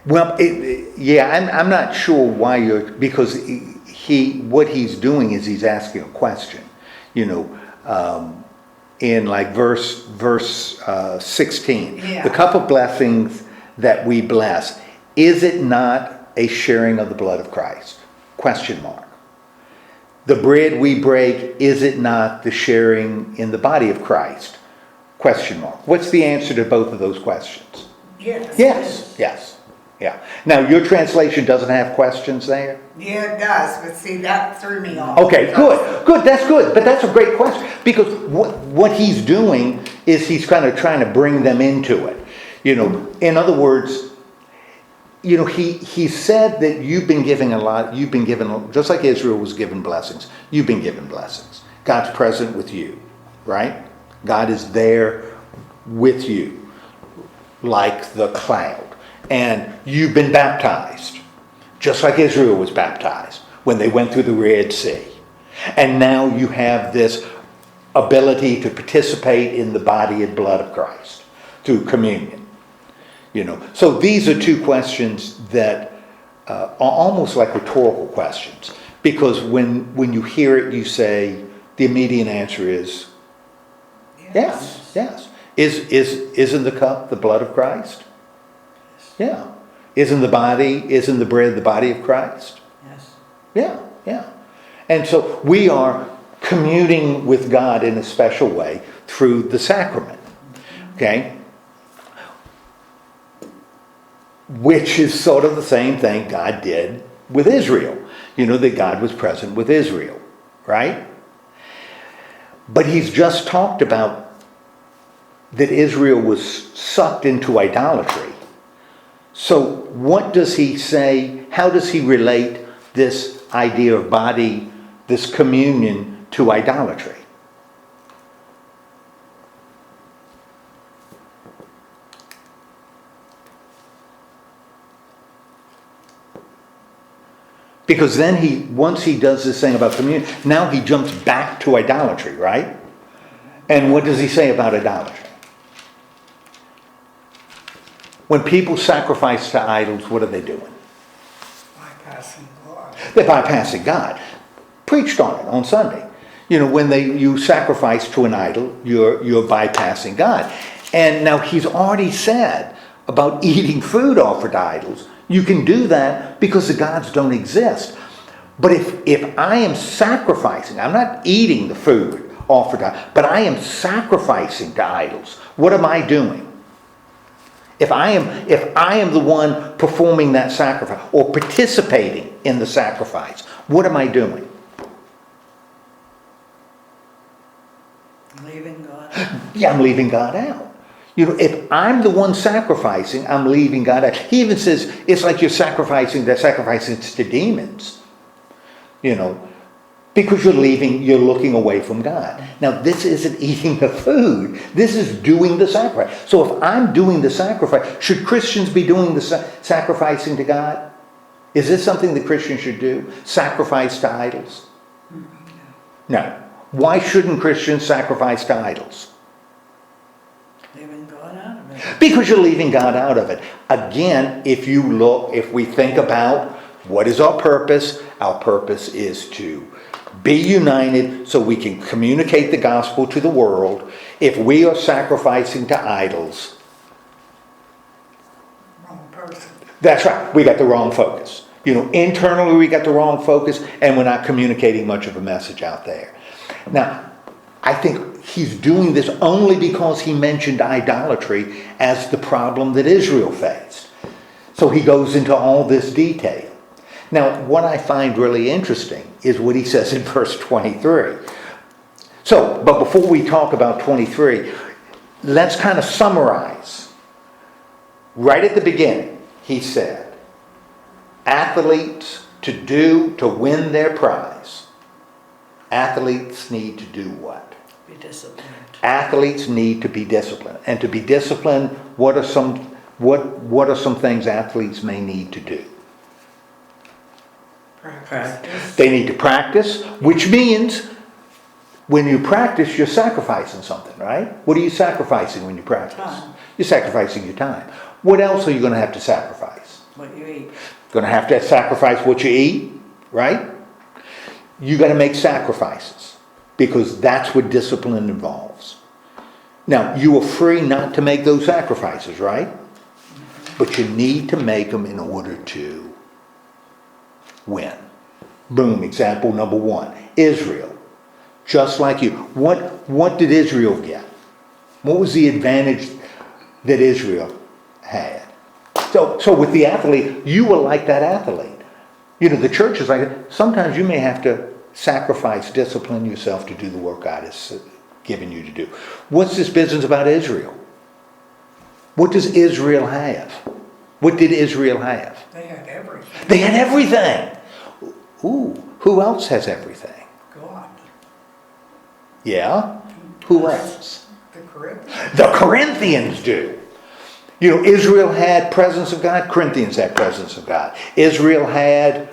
Well, I'm not sure why because what he's doing is he's asking a question, in like verse 16. Yeah. The cup of blessings that we bless, is it not a sharing of the blood of Christ? Question mark. The bread we break, is it not the sharing in the body of Christ? Question mark. What's the answer to both of those questions? Yes. Yes. Yeah. Now, your translation doesn't have questions there? Yeah, it does, but see, that threw me off. Okay, good, that's good, but that's a great question, because what he's doing is he's kind of trying to bring them into it. In other words, he said that you've been given just like Israel was given blessings, you've been given blessings. God's present with you, right? God is there with you, like the cloud. And you've been baptized, just like Israel was baptized when they went through the Red Sea. And now you have this ability to participate in the body and blood of Christ through communion. So these are two questions that are almost like rhetorical questions. Because when you hear it, you say, the immediate answer is, yes. Isn't the cup the blood of Christ? Yeah. Isn't the bread the body of Christ? Yes. Yeah. And so we are communing with God in a special way through the sacrament. Okay? Which is sort of the same thing God did with Israel. That God was present with Israel. Right? But he's just talked about that Israel was sucked into idolatry. So what does he say? How does he relate this idea of body, this communion, to idolatry? Because then once he does this thing about communion, now he jumps back to idolatry, right? And what does he say about idolatry? When people sacrifice to idols, what are they doing? Bypassing God. They're bypassing God. Preached on it on Sunday. When you sacrifice to an idol, you're bypassing God. And now he's already said about eating food offered to idols. You can do that because the gods don't exist. But if I am sacrificing, I'm not eating the food offered to, but I am sacrificing to idols. What am I doing? If I am the one performing that sacrifice or participating in the sacrifice, what am I doing? Leaving God out. Yeah, I'm leaving God out. If I'm the one sacrificing, I'm leaving God out. He even says it's like you're sacrificing to demons. Because you're looking away from God. Now, this isn't eating the food. This is doing the sacrifice. So if I'm doing the sacrifice, should Christians be doing the sacrificing to God? Is this something that Christians should do? Sacrifice to idols? No. Why shouldn't Christians sacrifice to idols? Leaving God out of it. Because you're leaving God out of it. Again, if we think about what is our purpose is to be united so we can communicate the gospel to the world. If we are sacrificing to idols, Wrong person. that's right, we got the wrong focus. Internally we got the wrong focus, and we're not communicating much of a message out there. Now, I think he's doing this only because he mentioned idolatry as the problem that Israel faced. So he goes into all this detail. Now, what I find really interesting is what he says in verse 23. But before we talk about 23, let's kind of summarize. Right at the beginning, he said, athletes to win their prize. Athletes need to do what? Be disciplined. Athletes need to be disciplined. And to be disciplined, what are some things athletes may need to do? Practice. They need to practice, which means when you practice, you're sacrificing something, right? What are you sacrificing when you practice? Time. You're sacrificing your time. What else are you going to have to sacrifice? What you eat. Going to have to sacrifice what you eat, right? You got to make sacrifices because that's what discipline involves. Now, you are free not to make those sacrifices, right? But you need to make them in order to win. Boom, example number 1. Israel, just like you. What did Israel get? What was the advantage that Israel had? So with the athlete, you were like that athlete. The church is like, sometimes you may have to sacrifice, discipline yourself to do the work God has given you to do. What's this business about Israel? What does Israel have? What did Israel have? They had everything. They had everything. Ooh, who else has everything? God. Yeah? Who else? The Caribbean. The Corinthians do. Israel had presence of God. Corinthians had presence of God. Israel had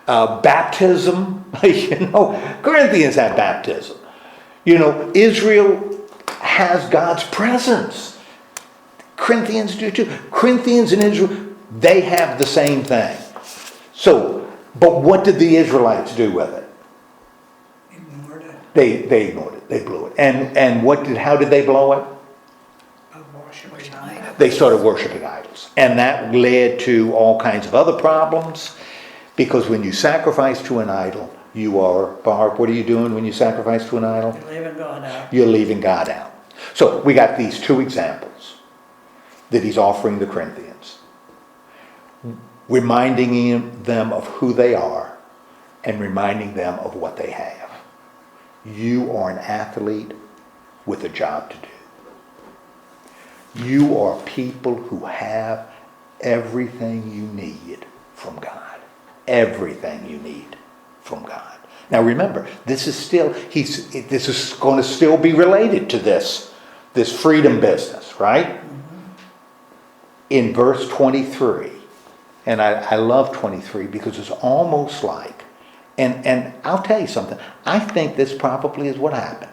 baptism. Corinthians had baptism. Israel has God's presence. Corinthians do too. Corinthians and Israel, they have the same thing. But what did the Israelites do with it? Ignored it. They ignored it. They blew it. And how did they blow it? Worshiping idols. They started worshiping idols. And that led to all kinds of other problems, because when you sacrifice to an idol, Barb, what are you doing when you sacrifice to an idol? You're leaving God out. You're leaving God out. So we got these 2 examples that he's offering the Corinthians, reminding them of who they are and reminding them of what they have. You are an athlete with a job to do. You are people who have everything you need from God. Everything you need from God. Now remember, this is going to still be related to this freedom business, right? Mm-hmm. In verse 23, and I love 23 because it's almost like, and I'll tell you something, I think this probably is what happened.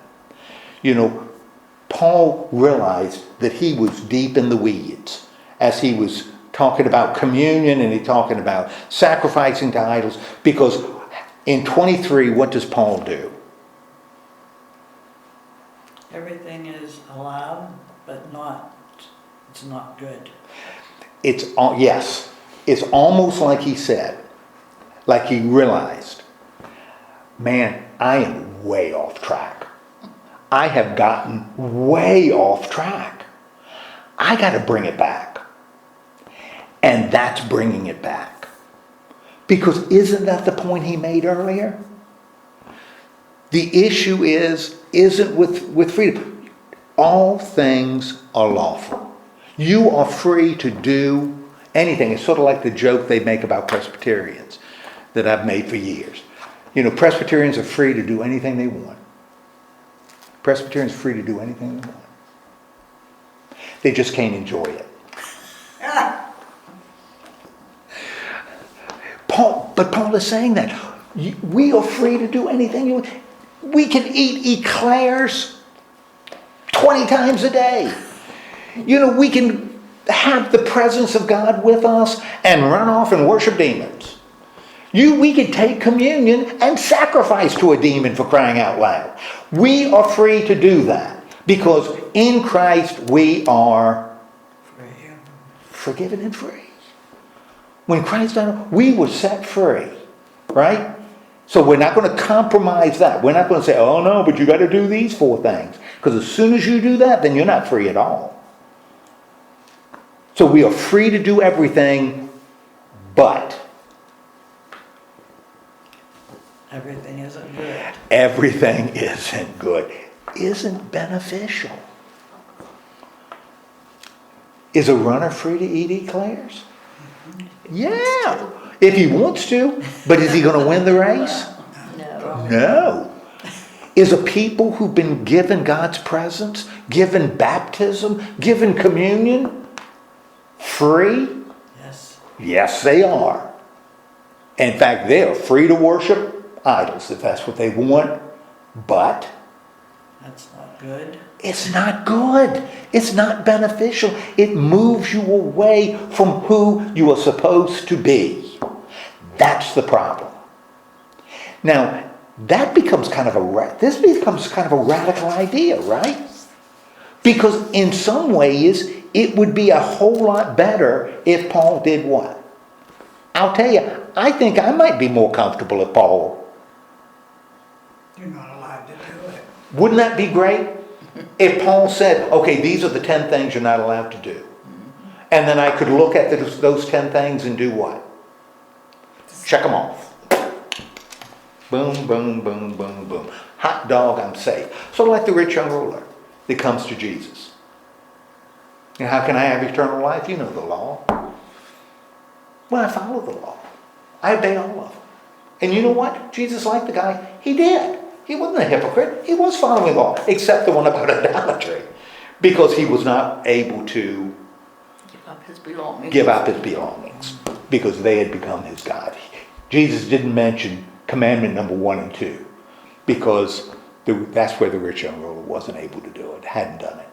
Paul realized that he was deep in the weeds as he was talking about communion and he talking about sacrificing to idols. Because in 23, what does Paul do? Everything is allowed, but it's not good. Yes, it's almost like he said, like he realized, man, I am way off track. I have gotten way off track. I got to bring it back. And that's bringing it back. Because isn't that the point he made earlier? The issue isn't with freedom. All things are lawful. You are free to do anything. It's sort of like the joke they make about Presbyterians that I've made for years. You know, Presbyterians are free to do anything they want. Presbyterians are free to do anything they want. They just can't enjoy it. Paul is saying that. We are free to do anything you want. We can eat eclairs 20 times a day. You know, we can have the presence of God with us and run off and worship demons. We can take communion and sacrifice to a demon, for crying out loud. We are free to do that because in Christ we are forgiven and free. When Christ died, we were set free, right? So we're not going to compromise that. We're not going to say, oh no, but you got to do these 4 things. Because as soon as you do that, then you're not free at all. So we are free to do everything, but Everything isn't good. everything isn't good, isn't beneficial. Is a runner free to eat eclairs? Yeah, if he wants to. But is he going to win the race? No. No. Is a people who've been given God's presence, given baptism, given communion, free? Yes. Yes, they are. In fact, they are free to worship idols if that's what they want. But That's not good. it's not good. It's not beneficial. It moves you away from who you are supposed to be. That's the problem. Now, that becomes kind of a radical idea, right? Because in some ways, it would be a whole lot better if Paul did what? I'll tell you, I think I might be more comfortable if Paul. You're not allowed to do it. Wouldn't that be great? If Paul said, okay, these are the 10 things you're not allowed to do. And then I could look at those 10 things and do what? Check them off. Boom, boom, boom, boom, boom. Hot dog, I'm safe. Sort of like the rich young ruler that comes to Jesus. And how can I have eternal life? You know the law. Well, I follow the law. I obey all of them. And you know what? Jesus liked the guy. He did. He wasn't a hypocrite. He was following the law, except the one about idolatry. Because he was not able to Give up his belongings. give up his belongings. Because they had become his God. Jesus didn't mention commandment number 1 and 2. Because that's where the rich young ruler wasn't able to do it. Hadn't done it.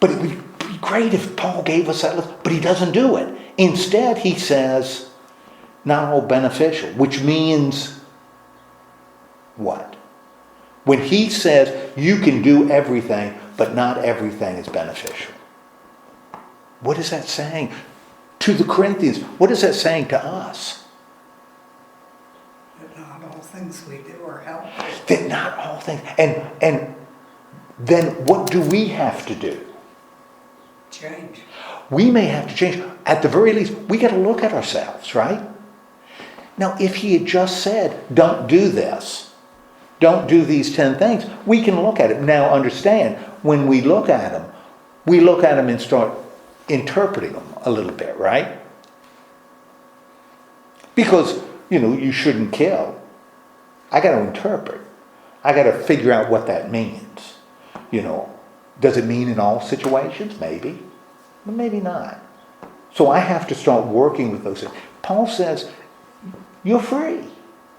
But it would be great if Paul gave us that list. But he doesn't do it. Instead, he says, not all beneficial. Which means what? When he says you can do everything, but not everything is beneficial. What is that saying to the Corinthians? What is that saying to us? But not all things we do are helpful. That not all things. And then what do we have to do? Change. We may have to change. At the very least, we got to look at ourselves, right? Now, if he had just said, don't do this, don't do these 10 things, we can look at it. Now, understand, when we look at them and start interpreting them a little bit, right? Because, you shouldn't kill. I got to interpret. I got to figure out what that means. Does it mean in all situations? Maybe. But maybe not. So I have to start working with those things. Paul says, you're free.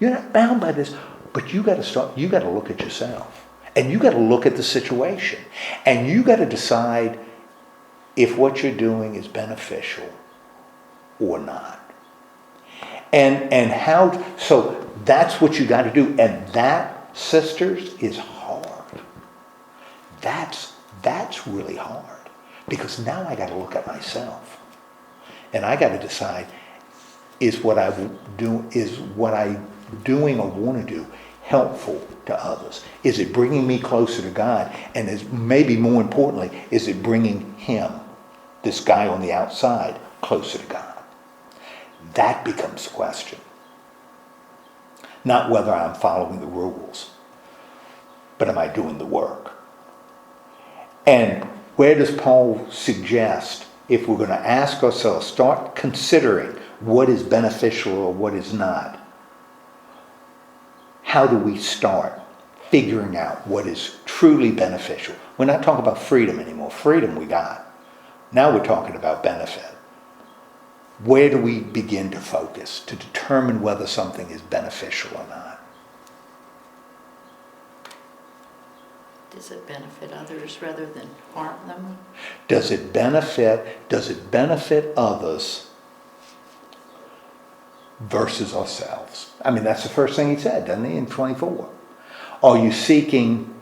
You're not bound by this. But you got to look at yourself. And you got to look at the situation. And you got to decide, if what you're doing is beneficial or not. And how, so that's what you got to do. And that, sisters, is hard. That's really hard. Because now I got to look at myself. And I got to decide, is what I'm doing or want to do helpful to others? Is it bringing me closer to God? And is, maybe more importantly, is it bringing him, this guy on the outside, closer to God? That becomes the question. Not whether I'm following the rules, but am I doing the work? And where does Paul suggest, if we're going to ask ourselves, start considering what is beneficial or what is not? How do we start figuring out what is truly beneficial? We're not talking about freedom anymore. Freedom we got. Now we're talking about benefit. Where do we begin to focus to determine whether something is beneficial or not? Does it benefit others rather than harm them? Does it benefit others versus ourselves? I mean, that's the first thing he said, doesn't he, in 24? Are you seeking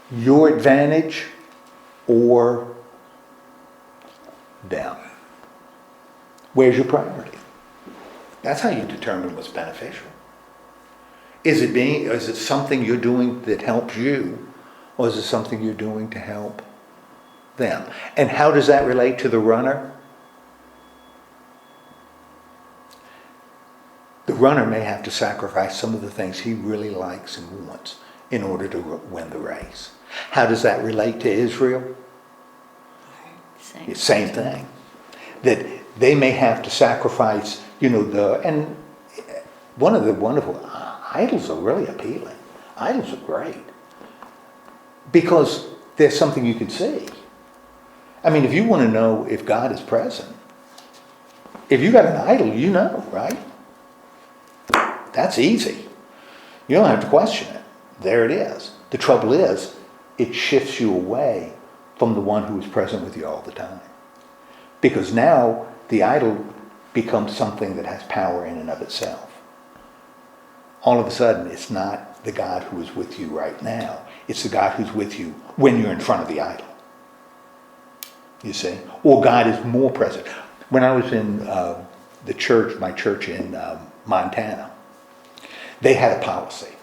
your advantage or them? Where's your priority? That's how you determine what's beneficial. Is it something you're doing that helps you, or is it something you're doing to help them? And how does that relate to the runner? The runner may have to sacrifice some of the things he really likes and wants in order to win the race. How does that relate to Israel? Same thing. That they may have to sacrifice, and one of the wonderful idols are really appealing. Idols are great. Because there's something you can see. I mean, if you want to know if God is present, if you got an idol, you know, right? That's easy. You don't have to question it. There it is. The trouble is, it shifts you away from the one who is present with you all the time. Because now the idol becomes something that has power in and of itself. All of a sudden, it's not the God who is with you right now. It's the God who's with you when you're in front of the idol. You see? Or God is more present. When I was in my church in Montana, they had a policy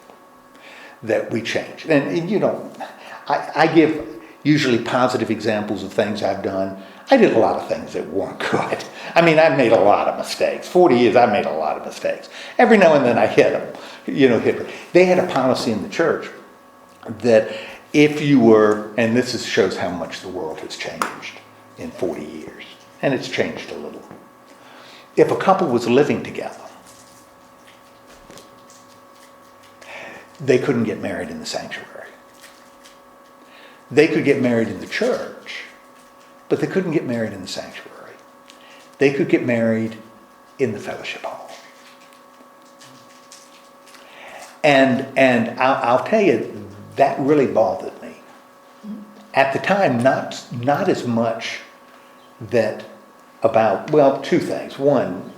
that we changed. And I give usually positive examples of things I've done. I did a lot of things that weren't good. I mean, I made a lot of mistakes. 40 years, I made a lot of mistakes. Every now and then I hit them. They had a policy in the church that if you were, and this shows how much the world has changed in 40 years, and it's changed a little. If a couple was living together, they couldn't get married in the sanctuary. They could get married in the church, but they couldn't get married in the sanctuary. They could get married in the fellowship hall. And I'll tell you, that really bothered me. At the time, not as much that about, well, two things. One,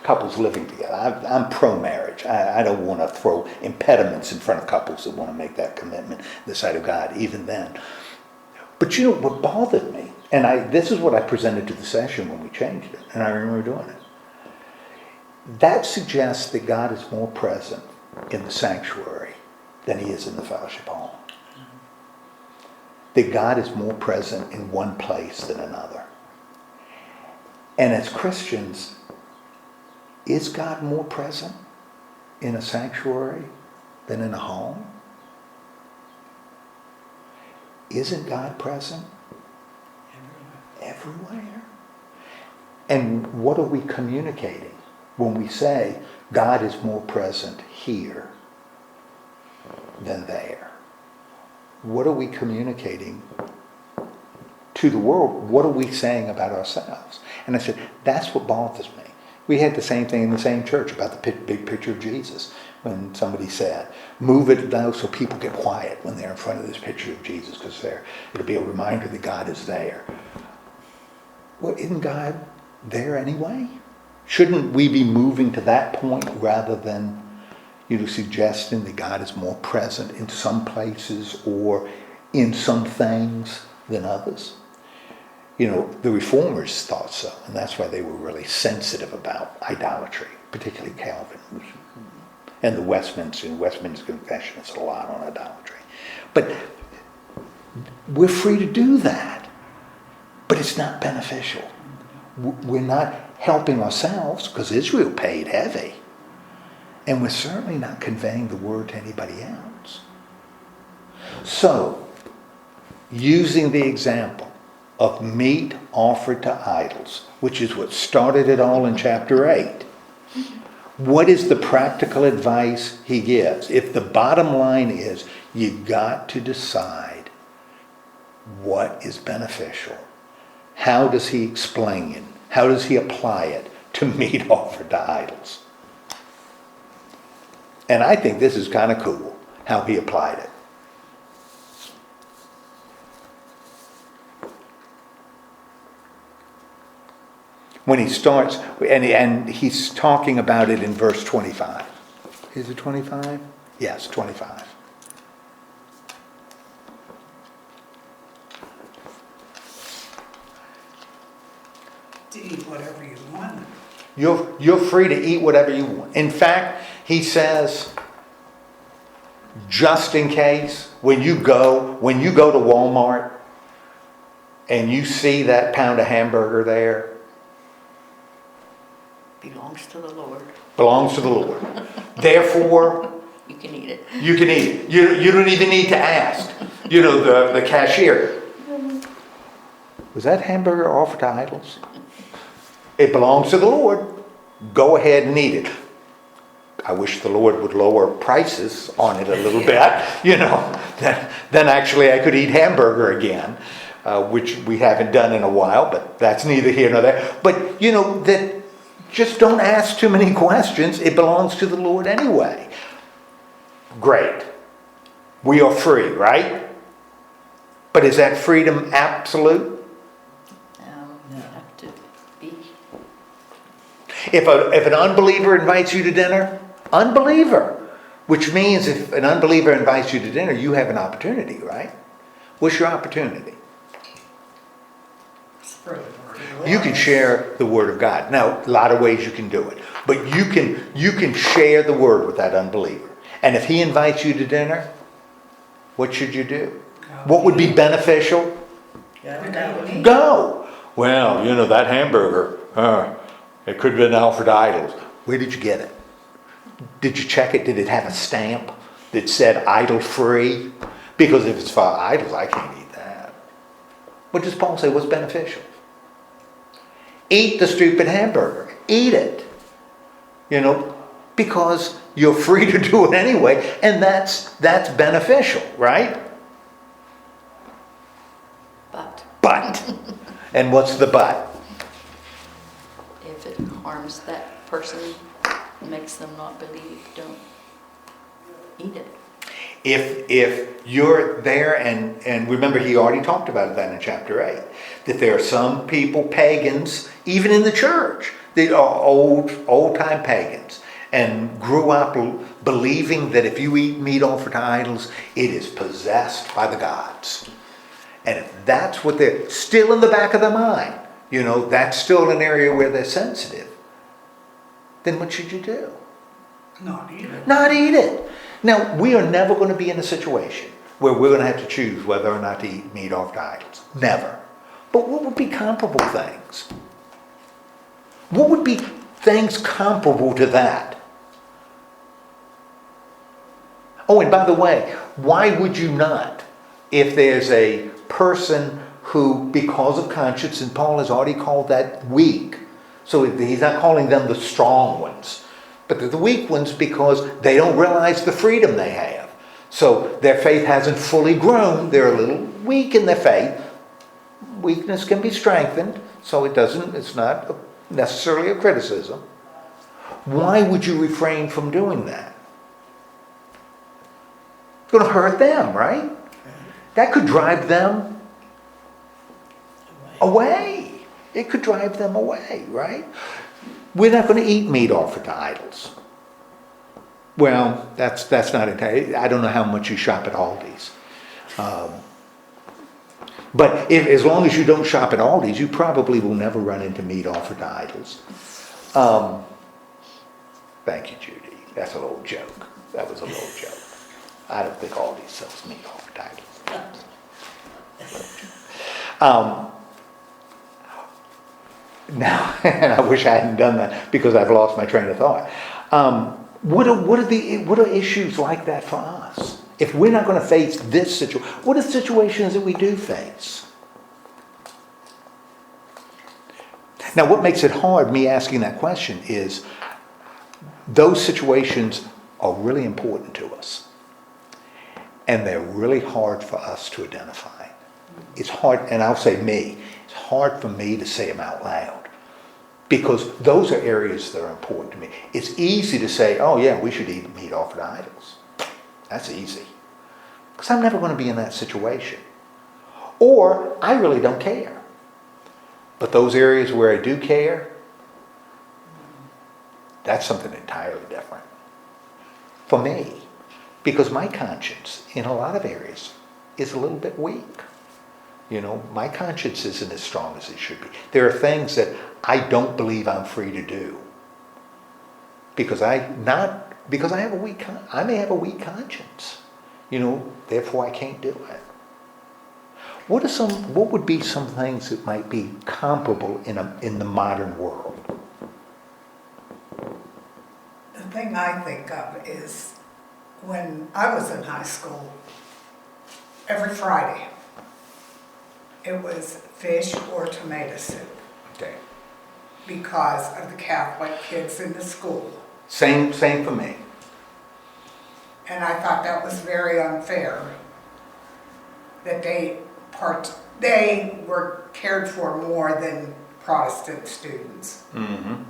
couples living together. I'm pro-marriage. I don't want to throw impediments in front of couples that want to make that commitment in the sight of God, even then. But what bothered me, and this is what I presented to the session when we changed it, and I remember doing it. That suggests that God is more present in the sanctuary than he is in the fellowship hall. That God is more present in one place than another. And as Christians, is God more present in a sanctuary than in a home? Isn't God present everywhere? And what are we communicating when we say God is more present here than there? What are we communicating to the world? What are we saying about ourselves? And I said, that's what bothers me. We had the same thing in the same church about the big picture of Jesus. when somebody said, move it though so people get quiet when they're in front of this picture of Jesus, because it'll be a reminder that God is there. Well, isn't God there anyway? Shouldn't we be moving to that point rather than, suggesting that God is more present in some places or in some things than others? The reformers thought so, and that's why they were really sensitive about idolatry, particularly Calvin. And the Westminster Confession is a lot on idolatry. But we're free to do that, but it's not beneficial. We're not helping ourselves, because Israel paid heavy. And we're certainly not conveying the word to anybody else. So, using the example of meat offered to idols, which is what started it all in chapter 8, what is the practical advice he gives? If the bottom line is, you got to decide what is beneficial. How does he explain it? How does he apply it to meat offered to idols? And I think this is kind of cool, how he applied it. When he starts, and he's talking about it in verse 25. Is it 25? Yes, 25. To eat whatever you want. You're free to eat whatever you want. In fact, he says, just in case, when you go to Walmart and you see that pound of hamburger there, Belongs to the Lord. belongs to the Lord. Therefore, You can eat it. you can eat it. You don't even need to ask. The cashier, was that hamburger offered to idols? It belongs to the Lord. Go ahead and eat it. I wish the Lord would lower prices on it a little bit, then actually I could eat hamburger again, which we haven't done in a while, but that's neither here nor there. But, that just don't ask too many questions. It belongs to the Lord anyway. Great. We are free, right? But is that freedom absolute? You have to be. If an unbeliever invites you to dinner, unbeliever, which means if an unbeliever invites you to dinner, you have an opportunity, right? What's your opportunity? Spread the word. You can share the word of God. Now, a lot of ways you can do it, but you can share the word with that unbeliever. And if he invites you to dinner, what should you do? What would be beneficial? Yeah, Go. Well, that hamburger, it could have been offered to idols. Where did you get it? Did you check it? Did it have a stamp that said idol free? Because if it's for idols, I can't eat that. What does Paul say? What's beneficial? Eat the stupid hamburger. Eat it. Because you're free to do it anyway, and that's beneficial, right? But. And what's the but? If it harms that person, makes them not believe, don't eat it. If you're there, and remember he already talked about that in chapter 8, that there are some people, pagans, even in the church, that are old-time pagans, and grew up believing that if you eat meat offered to idols, it is possessed by the gods. And if that's what they're still in the back of their mind, that's still an area where they're sensitive, then what should you do? Not eat it. Not eat it. Now, we are never going to be in a situation where we're going to have to choose whether or not to eat meat offered to idols. Never. But what would be comparable things? What would be things comparable to that? Oh, and by the way, why would you not? If there's a person who, because of conscience, and Paul has already called that weak, so he's not calling them the strong ones, but they're the weak ones because they don't realize the freedom they have. So their faith hasn't fully grown. They're a little weak in their faith. Weakness can be strengthened, so it's not necessarily a criticism. Why would you refrain from doing that? It's going to hurt them, right? That could drive them away. It could drive them away, right? We're not going to eat meat offered to idols. Well, that's not entirely. I don't know how much you shop at Aldi's. But as long as you don't shop at Aldi's, you probably will never run into meat offered to idols. Thank you, Judy. That's a little joke. That was a little joke. I don't think Aldi's sells meat offered to idols. Now, and I wish I hadn't done that because I've lost my train of thought. What are issues like that for us? If we're not going to face this situation, what are situations that we do face? Now, what makes it hard, me asking that question, is those situations are really important to us. And they're really hard for us to identify. It's hard, and I'll say me, it's hard for me to say them out loud. Because those are areas that are important to me. It's easy to say, oh yeah, we should eat meat offered to idols. That's easy. Because I'm never going to be in that situation. Or I really don't care. But those areas where I do care, that's something entirely different. For me. Because my conscience, in a lot of areas, is a little bit weak. You know, my conscience isn't as strong as it should be. There are things that I don't believe I'm free to do. Because I have a weak I may have a weak conscience. You know, therefore I can't do it. What would be some things that might be comparable in the modern world? The thing I think of is when I was in high school, every Friday, it was fish or tomato soup Okay. because of the Catholic kids in the school. Same for me. And I thought that was very unfair, that they were cared for more than Protestant students. Mm-hmm.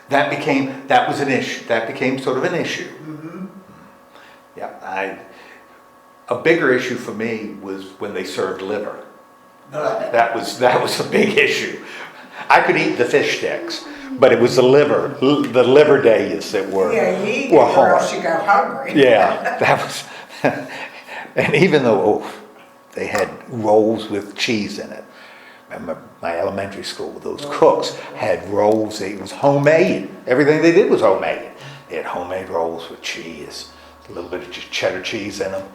That was an issue. That became sort of an issue. Mm-hmm. Yeah, a bigger issue for me was when they served liver. That was a big issue. I could eat the fish sticks, but it was the liver days that were Yeah, you eat it were or hard. else you go hungry. Yeah, that was. And even though they had rolls with cheese in it. Remember my elementary school, those cooks had rolls. It was homemade. Everything they did was homemade. They had homemade rolls with cheese, a little bit of cheddar cheese in them.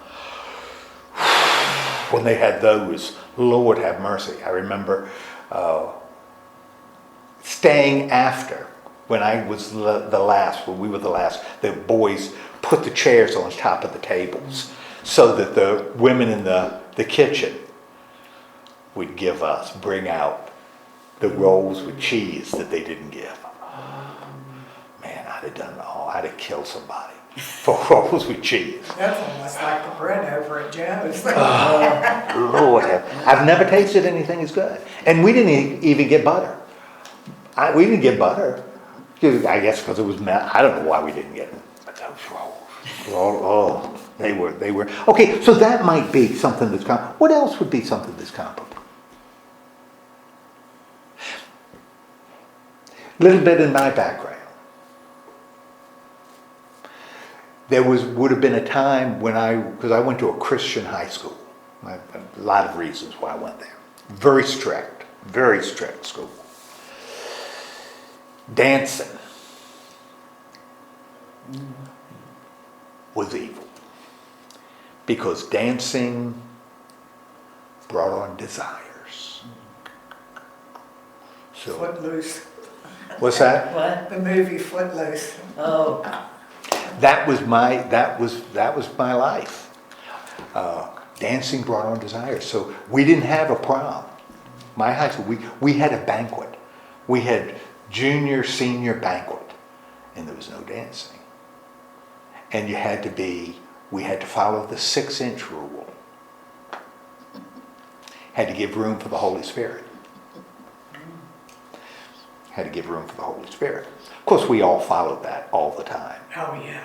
When they had those, Lord have mercy. I remember staying after when I was the last, when we were the last, the boys put the chairs on top of the tables so that the women in the kitchen would bring out the rolls with cheese that they didn't give. Man, I'd have done it all. I'd have killed somebody for rolls with cheese. That's almost like the bread over at Joe's. Lord, I've never tasted anything as good. And we didn't even get butter. We didn't get butter. I guess because it was I don't know why we didn't get it. But those rolls, they were. Okay, so that might be something that's comparable. What else would be something that's comparable? Little bit in my background. There would have been a time when because I went to a Christian high school. A lot of reasons why I went there. Very strict school. Dancing was evil. Because dancing brought on desires. So, Footloose. what's that? What? The movie Footloose. Oh, That was my life. Dancing brought on desires. So we didn't have a prom. My high school, we had a banquet. We had junior, senior banquet, and there was no dancing. And we had to follow the 6-inch rule. Had to give room for the Holy Spirit. Had to give room for the Holy Spirit. Of course, we all followed that all the time. Oh, yeah.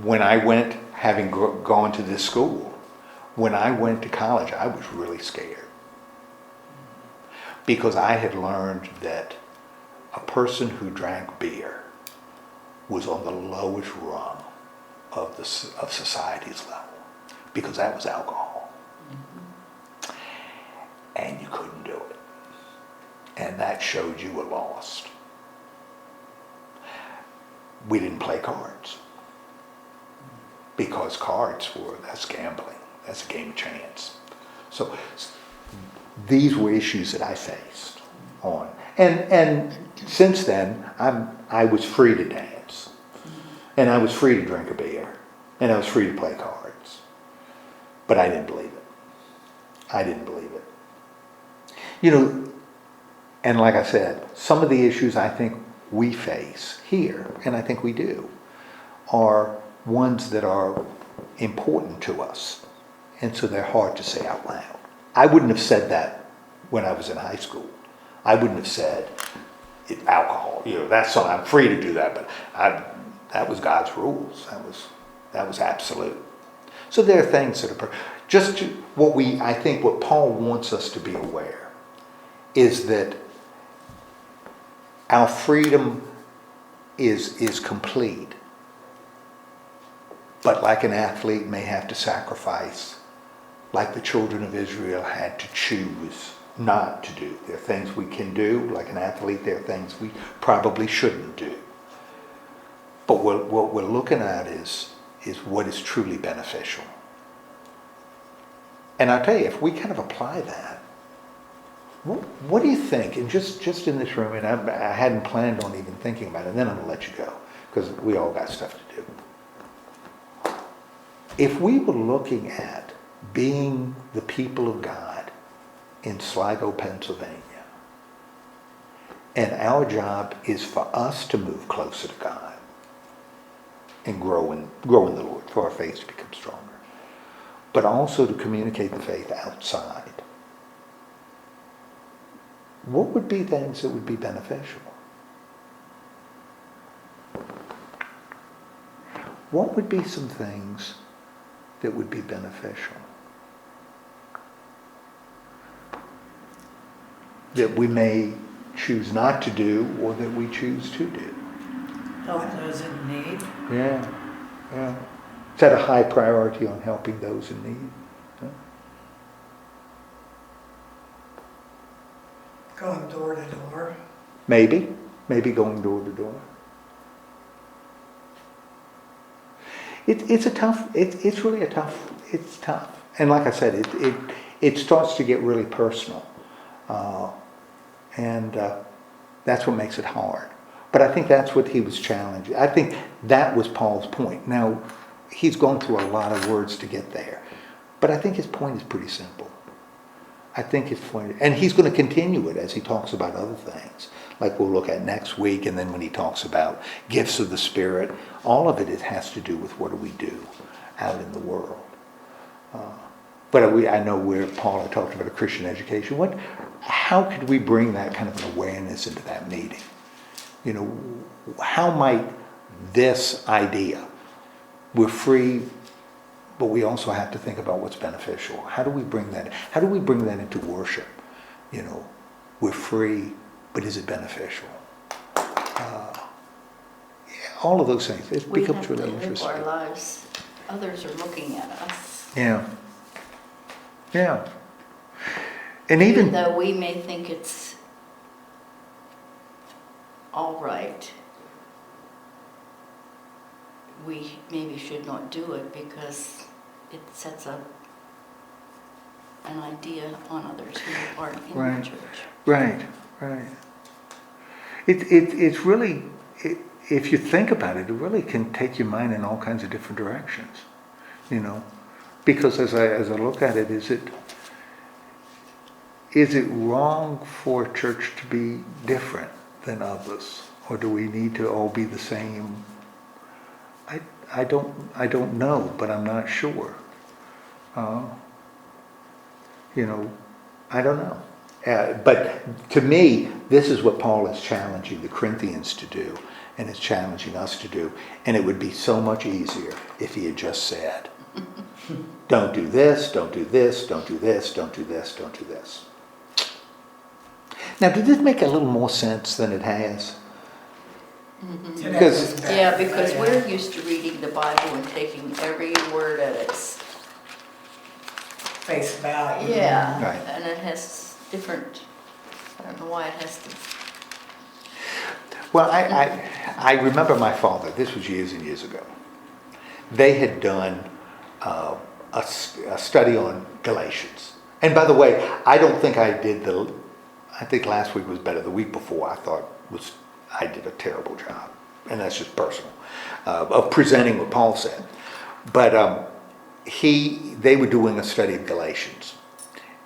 when I went, having gone to this school, when I went to college, I was really scared. Because I had learned that a person who drank beer was on the lowest rung of society's level, because that was alcohol. And you couldn't do it. And that showed you were lost. We didn't play cards. Because that's gambling. That's a game of chance. So these were issues that I faced on. And since then, I was free to dance. And I was free to drink a beer. And I was free to play cards. But I didn't believe it. I didn't believe it. You know, and like I said, some of the issues I think we face here, and I think we do, are ones that are important to us. And so they're hard to say out loud. I wouldn't have said that when I was in high school. I wouldn't have said alcohol. You know, that's something, I'm free to do that, but that was God's rules. That was absolute. So there are things that are I think what Paul wants us to be aware is that our freedom is complete. But like an athlete may have to sacrifice, like the children of Israel had to choose not to do. There are things we can do, like an athlete, there are things we probably shouldn't do. But what we're looking at is what is truly beneficial. And I'll tell you, if we kind of apply that, what do you think? And just in this room, and I hadn't planned on even thinking about it, and then I'm going to let you go, because we all got stuff to do. If we were looking at being the people of God in Sligo, Pennsylvania, and our job is for us to move closer to God and grow in the Lord, for our faith to become stronger, but also to communicate the faith outside, what would be things that would be beneficial? What would be some things that would be beneficial? That we may choose not to do, or that we choose to do. Help those in need. Yeah. Set a high priority on helping those in need. Huh? Going door to door. Maybe going door to door. It's tough. And like I said, it starts to get really personal. And that's what makes it hard. But I think that's what he was challenging. I think that was Paul's point. Now, he's gone through a lot of words to get there. But I think his point is pretty simple. I think his point, and he's going to continue it as he talks about other things, like we'll look at next week, and then when he talks about gifts of the Spirit, all of it has to do with what do we do out in the world. But I know where Paul had talked about a Christian education. How could we bring that kind of an awareness into that meeting? You know, how might this idea, we're free, but we also have to think about what's beneficial. How do we bring that into worship? You know, we're free, but is it beneficial? All of those things. It becomes really interesting. We have to live our lives. Others are looking at us. Yeah. And even though we may think it's all right, we maybe should not do it because it sets up an idea on others who aren't in the church. Right. It's really, if you think about it, it really can take your mind in all kinds of different directions, you know. Because as I look at it, is it wrong for a church to be different than others, or do we need to all be the same? I don't know, but I'm not sure. You know, I don't know. But to me, this is what Paul is challenging the Corinthians to do, and is challenging us to do. And it would be so much easier if he had just said, don't do this, don't do this, don't do this, don't do this, don't do this. Now, did this make a little more sense than it has? Today Because- was better. Yeah, because we're used to reading the Bible and taking every word at its, Face value. yeah, Right. and it has different, I don't know why it has to, Well, I remember my father, this was years and years ago. They had done a study on Galatians. And by the way, I don't think I did I think last week was better. The week before I did a terrible job. And that's just personal, of presenting what Paul said. But they were doing a study of Galatians.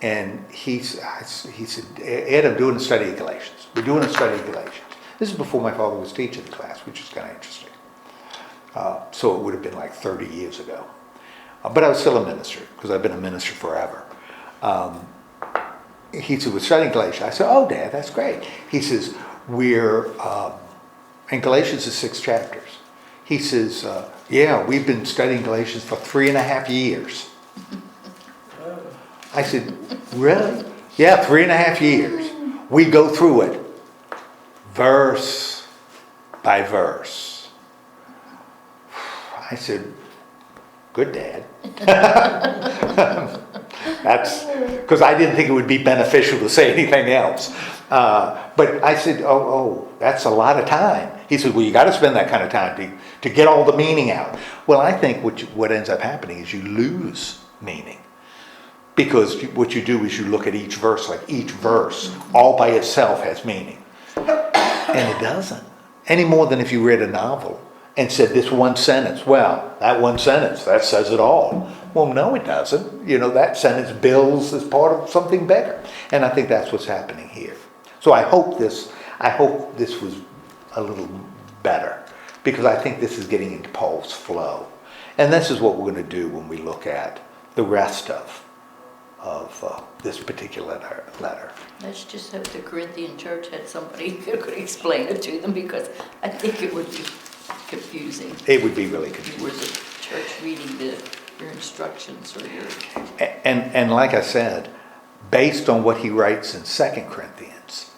And he said, Ed, I'm doing a study of Galatians. We're doing a study of Galatians. This is before my father was teaching the class, which is kind of interesting. So it would have been like 30 years ago. But I was still a minister, because I've been a minister forever. He said, we're studying Galatians. I said, oh, Dad, that's great. He says, and Galatians is 6 chapters. He says, yeah, we've been studying Galatians for 3.5 years. I said, really? Yeah, 3.5 years. We go through it, verse by verse. I said, good, Dad. That's because I didn't think it would be beneficial to say anything else. But I said, oh, that's a lot of time. He said, well, you got to spend that kind of time to get all the meaning out. Well, I think what ends up happening is you lose meaning. Because what you do is you look at each verse, like each verse all by itself has meaning. And it doesn't. Any more than if you read a novel and said this one sentence, well, that one sentence, that says it all. Well, no, it doesn't. That sentence builds as part of something bigger. And I think that's what's happening here. So I hope this was a little better, because I think this is getting into Paul's flow. And this is what we're going to do when we look at the rest of this particular letter. let's just hope the Corinthian church had somebody who could explain it to them, because I think it would be confusing. It would be really If you were confusing. the church reading your instructions or your, And like I said, based on what he writes in 2 Corinthians,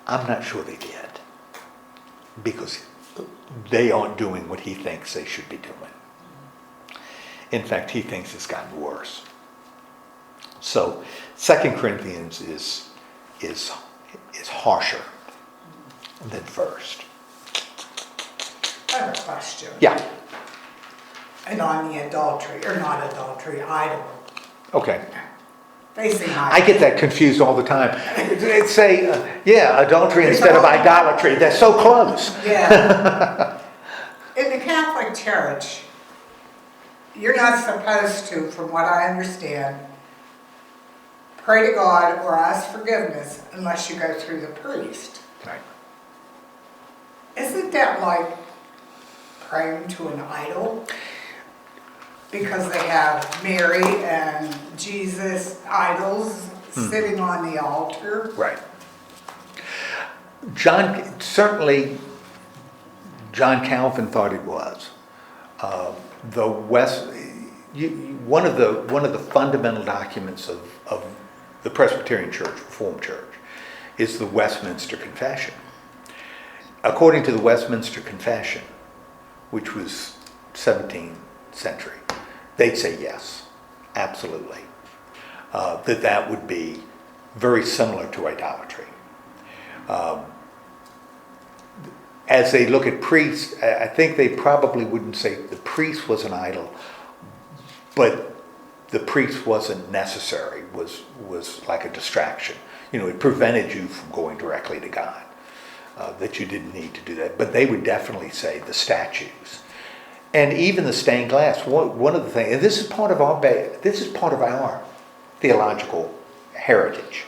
I'm not sure they did. Because they aren't doing what he thinks they should be doing. In fact, he thinks it's gotten worse. So 2 Corinthians is harsher than 1st. I have a question. Yeah. And on the idol. Okay. Facing I get that confused all the time. They say, adultery instead of idolatry. They're so close. Yeah. In the Catholic Church, you're not supposed to, from what I understand, pray to God or ask forgiveness unless you go through the priest. Right. Isn't that like praying to an idol? Because they have Mary and Jesus idols sitting on the altar. Right. John Calvin thought it was. One of the fundamental documents of the Presbyterian Church, Reformed Church, is the Westminster Confession. According to the Westminster Confession, which was 17th century, they'd say yes, absolutely. That would be very similar to idolatry. As they look at priests, I think they probably wouldn't say the priest was an idol, but the priest wasn't necessary, was like a distraction. It prevented you from going directly to God, that you didn't need to do that. But they would definitely say the statues. And even the stained glass, one of the things, and this is part of our theological heritage.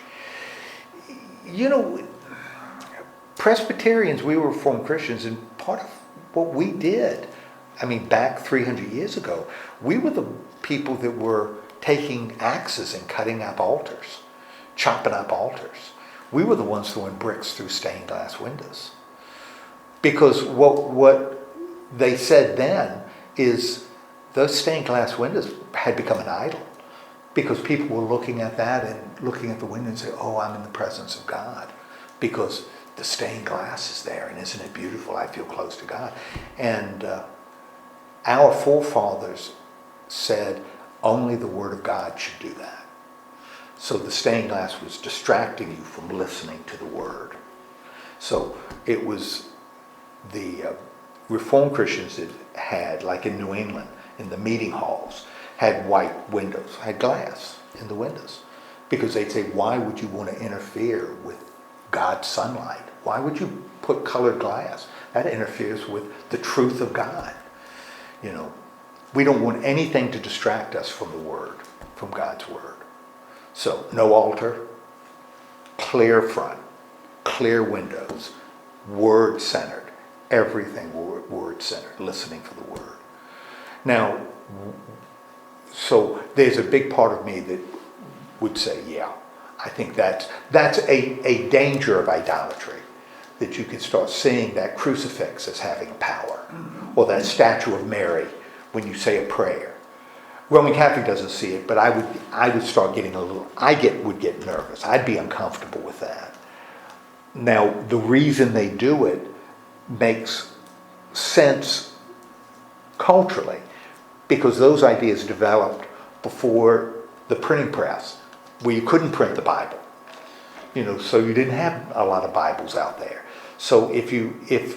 Presbyterians, we were Reformed Christians, and part of what we did, back 300 years ago, we were the people that were taking axes and cutting up altars chopping up altars. We were the ones throwing bricks through stained glass windows. Because what they said then is those stained glass windows had become an idol. Because people were looking at that and looking at the window and say, oh, I'm in the presence of God. Because the stained glass is there, and isn't it beautiful? I feel close to God. And our forefathers said only the Word of God should do that. So the stained glass was distracting you from listening to the Word. So it was the Reformed Christians that had, like in New England, in the meeting halls, had white windows, had glass in the windows. Because they'd say, why would you want to interfere with God's sunlight? Why would you put colored glass? That interferes with the truth of God. You know, we don't want anything to distract us from the Word, from God's Word. So, no altar, clear front, clear windows, Word-centered, everything Word-centered, listening for the Word. Now, so there's a big part of me that would say, yeah, I think that's a danger of idolatry, that you can start seeing that crucifix as having power, or that statue of Mary when you say a prayer. Roman Catholic doesn't see it, but I would start getting would get nervous. I'd be uncomfortable with that. Now, the reason they do it makes sense culturally, because those ideas developed before the printing press, where you couldn't print the Bible. You know, so you didn't have a lot of Bibles out there. So if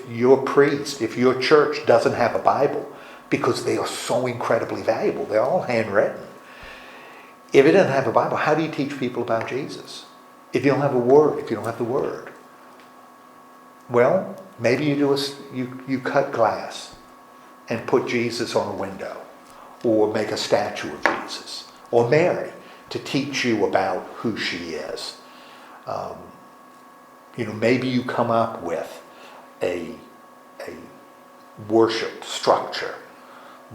your priest, if your church doesn't have a Bible, because they are so incredibly valuable, they're all handwritten. If it doesn't have a Bible, how do you teach people about Jesus? If you don't have a word, if you don't have the Word. Well, maybe you cut glass and put Jesus on a window, or make a statue of Jesus, or Mary, to teach you about who she is. Maybe you come up with a worship structure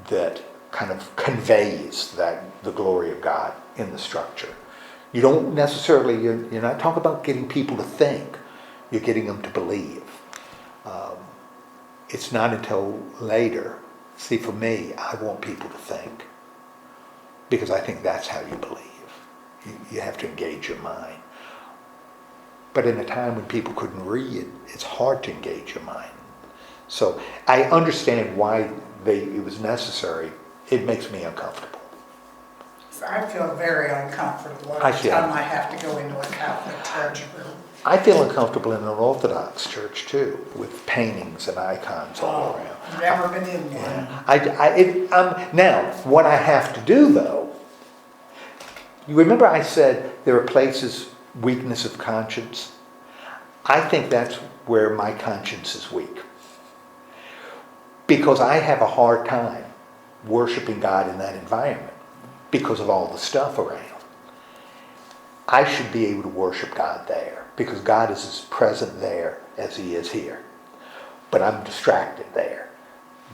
that kind of conveys the glory of God in the structure. You don't necessarily, you're not talking about getting people to think, you're getting them to believe. It's not until later. See, for me, I want people to think, because I think that's how you believe. You have to engage your mind. But in a time when people couldn't read, it's hard to engage your mind. So I understand why it was necessary. It makes me uncomfortable. So I feel very uncomfortable every time I have to go into a Catholic church room. I feel uncomfortable in an Orthodox church too, with paintings and icons all around. I've never been in one. Yeah. Now, what I have to do though, you remember I said there are places, weakness of conscience? I think that's where my conscience is weak. Because I have a hard time worshiping God in that environment because of all the stuff around. I should be able to worship God there, because God is as present there as He is here. But I'm distracted there.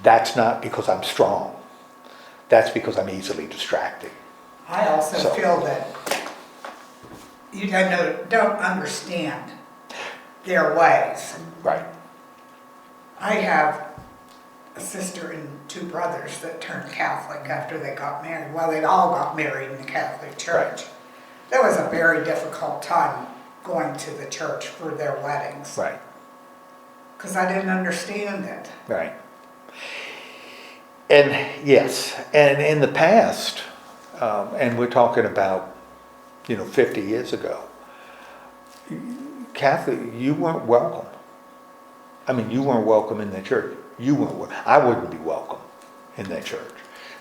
That's not because I'm strong. That's because I'm easily distracted. I also feel that you don't understand their ways. Right. I have a sister and two brothers that turned Catholic after they got married. Well, they all got married in the Catholic Church. Right. That was a very difficult time going to the church for their weddings. Right. Because I didn't understand it. Right. And yes, and in the past, and we're talking about, 50 years ago, Catholic, you weren't welcome. I mean, you weren't welcome in the church. I wouldn't be welcome in that church.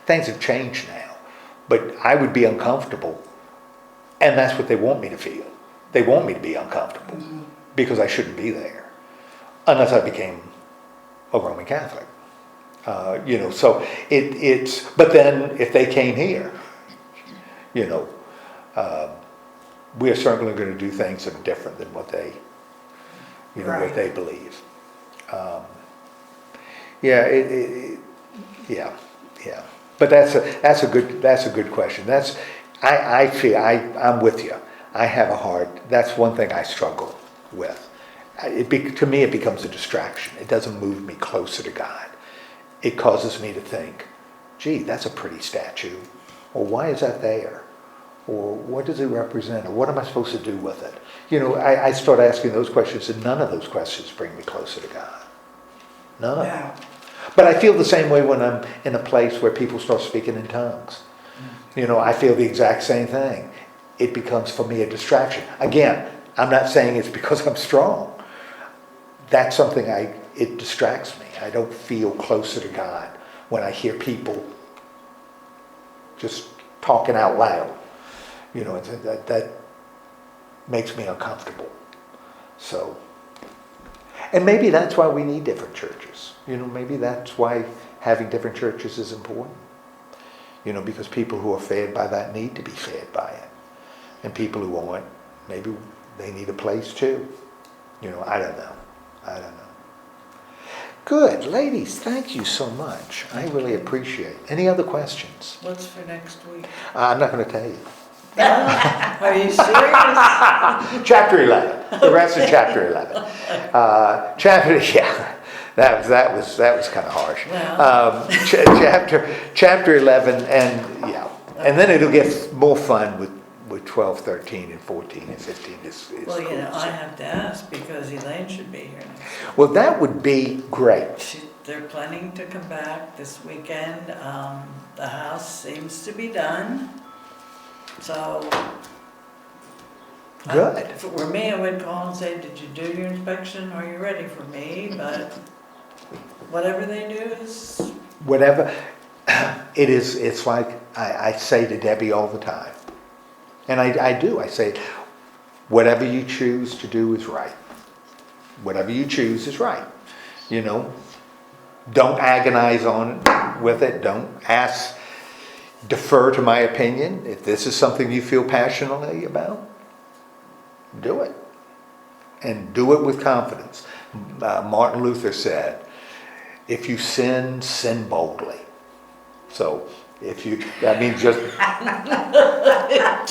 Things have changed now, but I would be uncomfortable, and that's what they want me to feel. They want me to be uncomfortable because I shouldn't be there, unless I became a Roman Catholic. So it's. But then if they came here, we are certainly going to do things that are different than what they, Right. what they believe. But that's a good question. I feel I'm with you. that's one thing I struggle with. To me, it becomes a distraction. It doesn't move me closer to God. It causes me to think, gee, that's a pretty statue. Or why is that there? Or what does it represent? Or what am I supposed to do with it? I start asking those questions, and none of those questions bring me closer to God. None. No. But I feel the same way when I'm in a place where people start speaking in tongues. I feel the exact same thing. It becomes for me a distraction. Again, I'm not saying it's because I'm strong. That's something it distracts me. I don't feel closer to God when I hear people just talking out loud. That makes me uncomfortable. So, and maybe that's why we need different churches. Maybe that's why having different churches is important. Because people who are fed by that need to be fed by it. And people who aren't, maybe they need a place too. I don't know. Good. Ladies, thank you so much. I really appreciate it. Any other questions? What's for next week? I'm not going to tell you. Are you serious? Chapter 11. The rest of chapter 11. That was kind of harsh. Well. Chapter 11, and then it'll get more fun with 12, 13, and 14, and 15 is Well, cool. I have to ask because Elaine should be here next week. Well, that would be great. They're planning to come back this weekend. The house seems to be done. So. Good. If it were me, I would call and say, did you do your inspection? Are you ready for me? But whatever they do is. Whatever, it's like I say to Debbie all the time. And I do. I say, whatever you choose to do is right. Whatever you choose is right. Don't agonize with it. Don't defer to my opinion. If this is something you feel passionately about, do it. And do it with confidence. Martin Luther said, if you sin, sin boldly. So, that means just,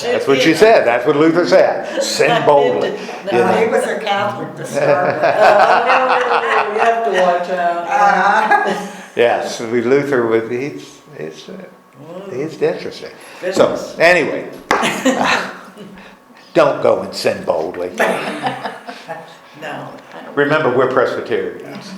that's what she said, that's what Luther said, sin boldly. He was a Catholic to start with. You have to watch out. Yes, Luther, it's interesting. So, anyway, don't go and sin boldly. No. Remember, we're Presbyterians.